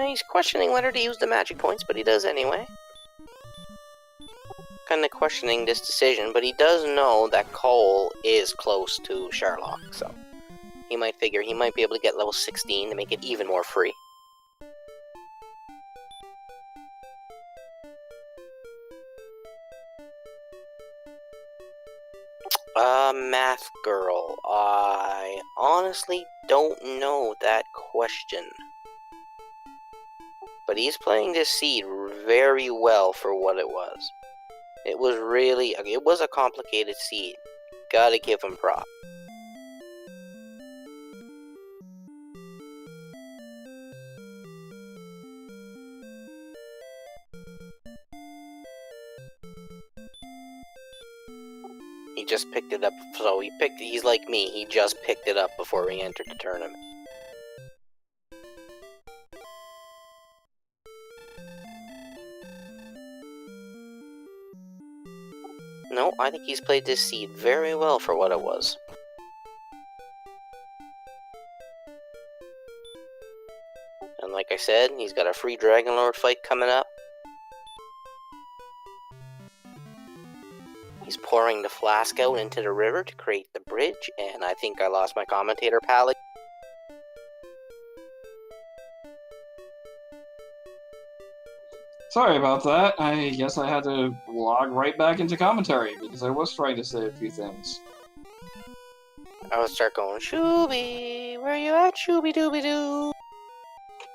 He's questioning whether to use the magic points, but he does anyway. Kind of questioning this decision, but he does know that Cole is close to Sherlock, so he might figure he might be able to get level 16 to make it even more free. Math girl. I honestly don't know that question. But he's playing this seed very well for what it was. It was a complicated seed. Gotta give him props. He just picked it up, so he's like me, he just picked it up before we entered the tournament. No, I think he's played this seed very well for what it was. And like I said, he's got a free Dragon Lord fight coming up. He's pouring the flask out into the river to create the bridge, and I think I lost my commentator palette. Sorry about that. I guess I had to log right back into commentary, because I was trying to say a few things. I would start going, Shooby, where you at, Shooby Dooby Doo?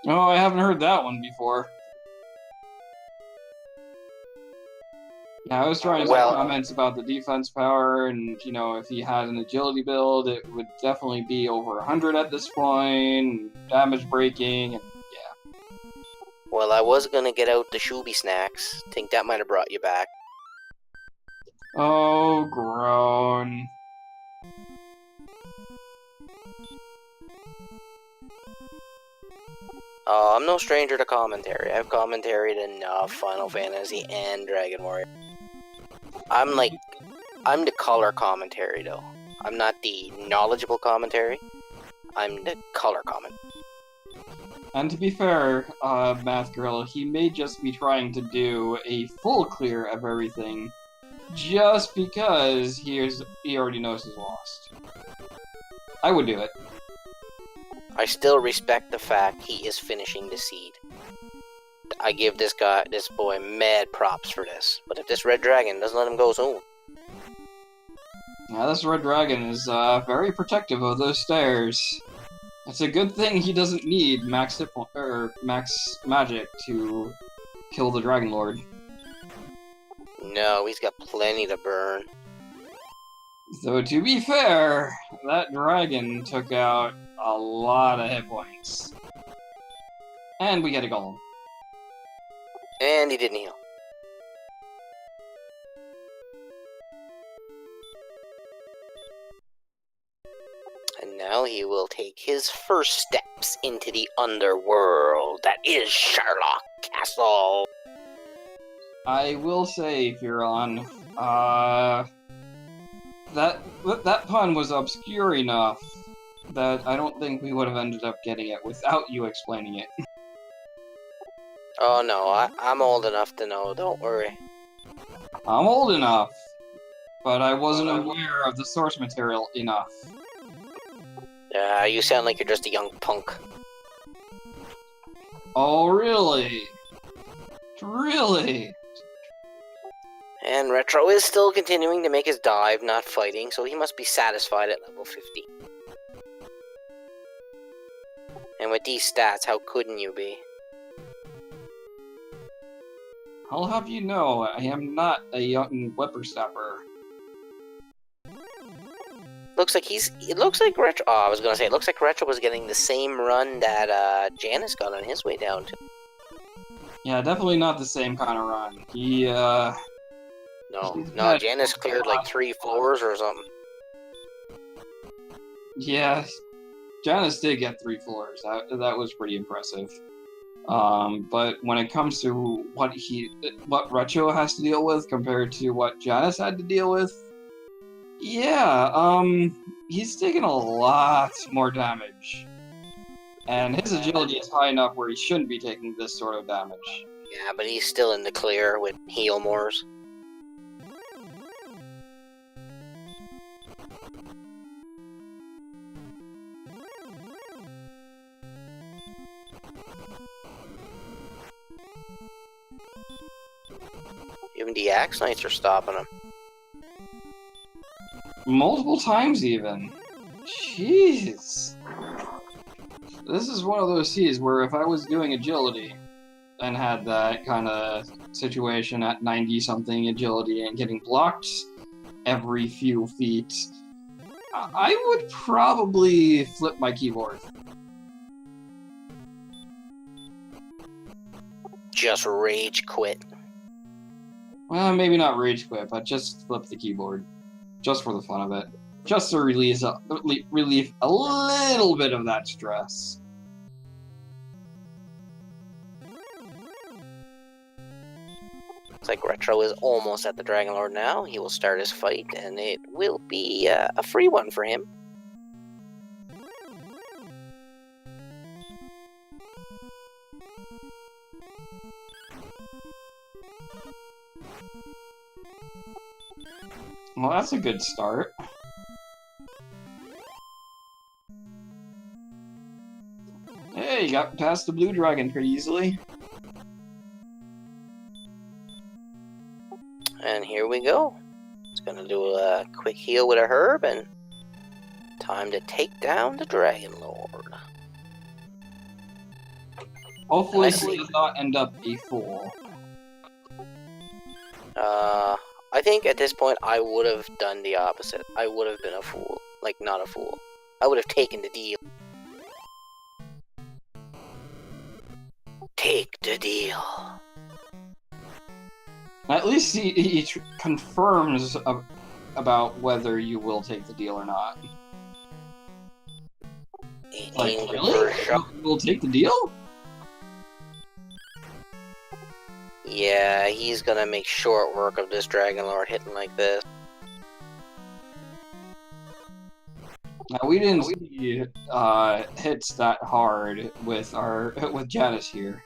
Oh, I haven't heard that one before. Yeah, I was trying to make comments about the defense power, and, you know, if he had an agility build, it would definitely be over 100 at this point, damage breaking, and yeah. Well, I was gonna get out the Shooby snacks. Think that might have brought you back. Oh, groan. I'm no stranger to commentary. I've commentaried enough Final Fantasy and Dragon Warrior. I'm the color commentary though. I'm not the knowledgeable commentary. I'm the color comment. And to be fair, Math Girl, he may just be trying to do a full clear of everything, just because he already knows he's lost. I would do it. I still respect the fact he is finishing the seed. I give this boy mad props for this. But if this red dragon doesn't let him go soon. Yeah, this red dragon is very protective of those stairs. It's a good thing he doesn't need max magic to kill the Dragon Lord. No, he's got plenty to burn. Though to be fair, that dragon took out a lot of hit points. And we get a golem. And he didn't heal. And now he will take his first steps into the underworld that is Sherlock Castle. I will say, Furon, that pun was obscure enough that I don't think we would have ended up getting it without you explaining it. Oh no, I'm old enough to know, don't worry. I'm old enough, but I wasn't aware of the source material enough. You sound like you're just a young punk. Oh, really? Really? And Retro is still continuing to make his dive, not fighting, so he must be satisfied at level 50. And with these stats, how couldn't you be? I'll have you know, I am not a young whippersnapper. Looks like Retro. Oh, I was gonna say, it looks like Retro was getting the same run that Janus got on his way down to. Yeah, definitely not the same kind of run. No, Janus cleared like 3 floors or something. Yeah, Janus did get 3 floors. That was pretty impressive. But when it comes to what Retro has to deal with compared to what Janus had to deal with, yeah, he's taking a lot more damage. And his agility is high enough where he shouldn't be taking this sort of damage. Yeah, but he's still in the clear with heal mores. Even the Axe Knights are stopping him. Multiple times, even. Jeez. This is one of those seas where if I was doing agility and had that kind of situation at 90-something agility and getting blocked, every few feet, I would probably flip my keyboard. Just rage quit. Well, maybe not rage quit, but just flip the keyboard. Just for the fun of it. Just to relieve a little bit of that stress. Looks like Retro is almost at the Dragon Lord now. He will start his fight, and it will be a free one for him. Well, that's a good start. Hey, you got past the blue dragon pretty easily. And here we go. It's gonna do a quick heal with a herb, and time to take down the Dragon Lord. Hopefully he does not end up a fool. I think at this point I would have done the opposite. I would have been a fool. Like, not a fool. I would have taken the deal. Take the deal. At least he confirms about whether you will take the deal or not. Like, really? You will take the deal? Yeah, he's gonna make short work of this Dragon Lord hitting like this. Now, we didn't see hits that hard with Janus here.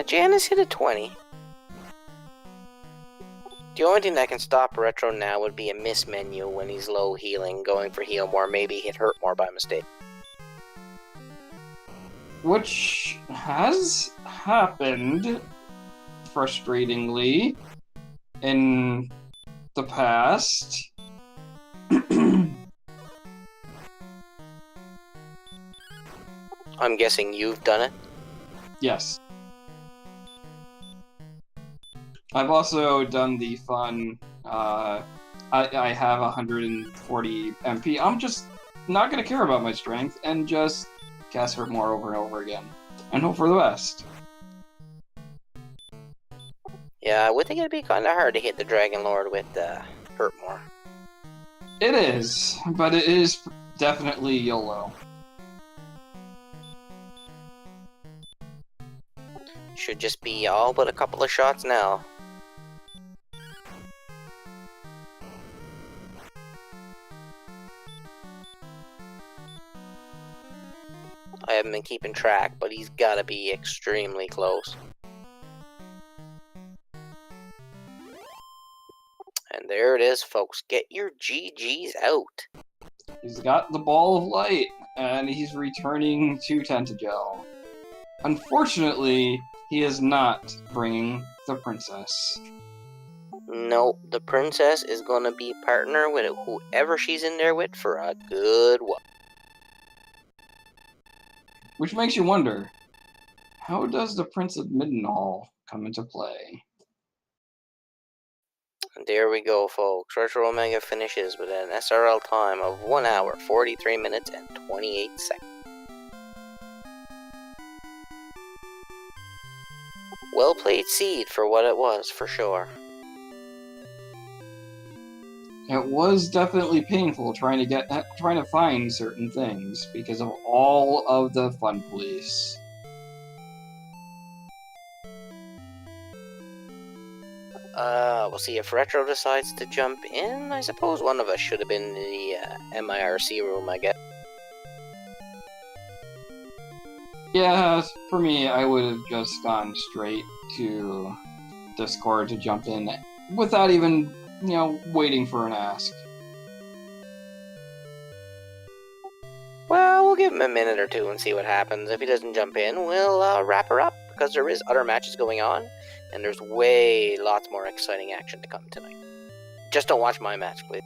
Janus hit a 20. The only thing that can stop Retro now would be a miss menu when he's low healing, going for heal more, maybe hit hurt more by mistake. Which has happened, frustratingly, in the past. I'm guessing you've done it? Yes. I've also done the fun, I have 140 MP. I'm just not going to care about my strength and just cast Hurt More over and over again. And hope for the best. Yeah, I would think it'd be kind of hard to hit the Dragon Lord with Hurt More. It is, but it is definitely YOLO. Should just be all but a couple of shots now. I haven't been keeping track, but he's gotta be extremely close. And there it is, folks. Get your GGs out. He's got the Ball of Light, and he's returning to Tentagel. Unfortunately, he is not bringing the princess. Nope, the princess is gonna be partner with whoever she's in there with for a good while. Which makes you wonder, how does the Prince of Middenhall come into play? And there we go, folks. Retro Omega finishes with an SRL time of 1 hour, 43 minutes, and 28 seconds. Well played, Seed, for what it was, for sure. It was definitely painful trying to find certain things because of all of the fun police. We'll see if Retro decides to jump in. I suppose one of us should have been in the MIRC room, I guess. Yeah, for me, I would have just gone straight to Discord to jump in without even, waiting for an ask. Well, we'll give him a minute or two and see what happens. If he doesn't jump in, we'll wrap her up, because there is other matches going on, and there's lots more exciting action to come tonight. Just don't watch my match, please.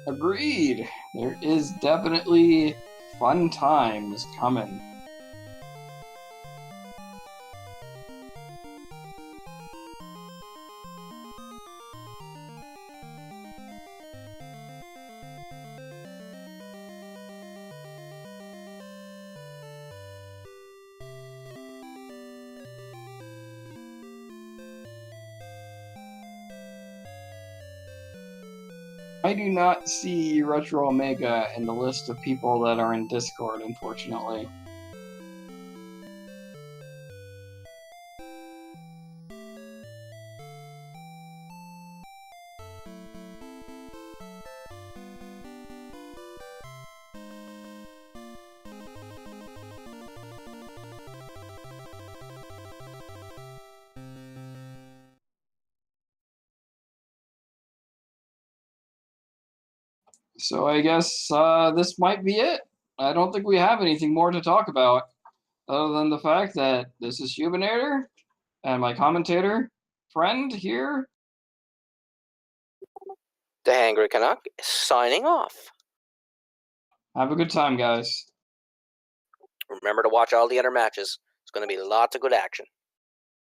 Agreed. There is definitely fun times coming. I do not see Retro Omega in the list of people that are in Discord, unfortunately. So I guess this might be it. I don't think we have anything more to talk about other than the fact that this is Hubinator and my commentator friend here. The Hangry Canuck is signing off. Have a good time, guys. Remember to watch all the other matches. It's going to be lots of good action.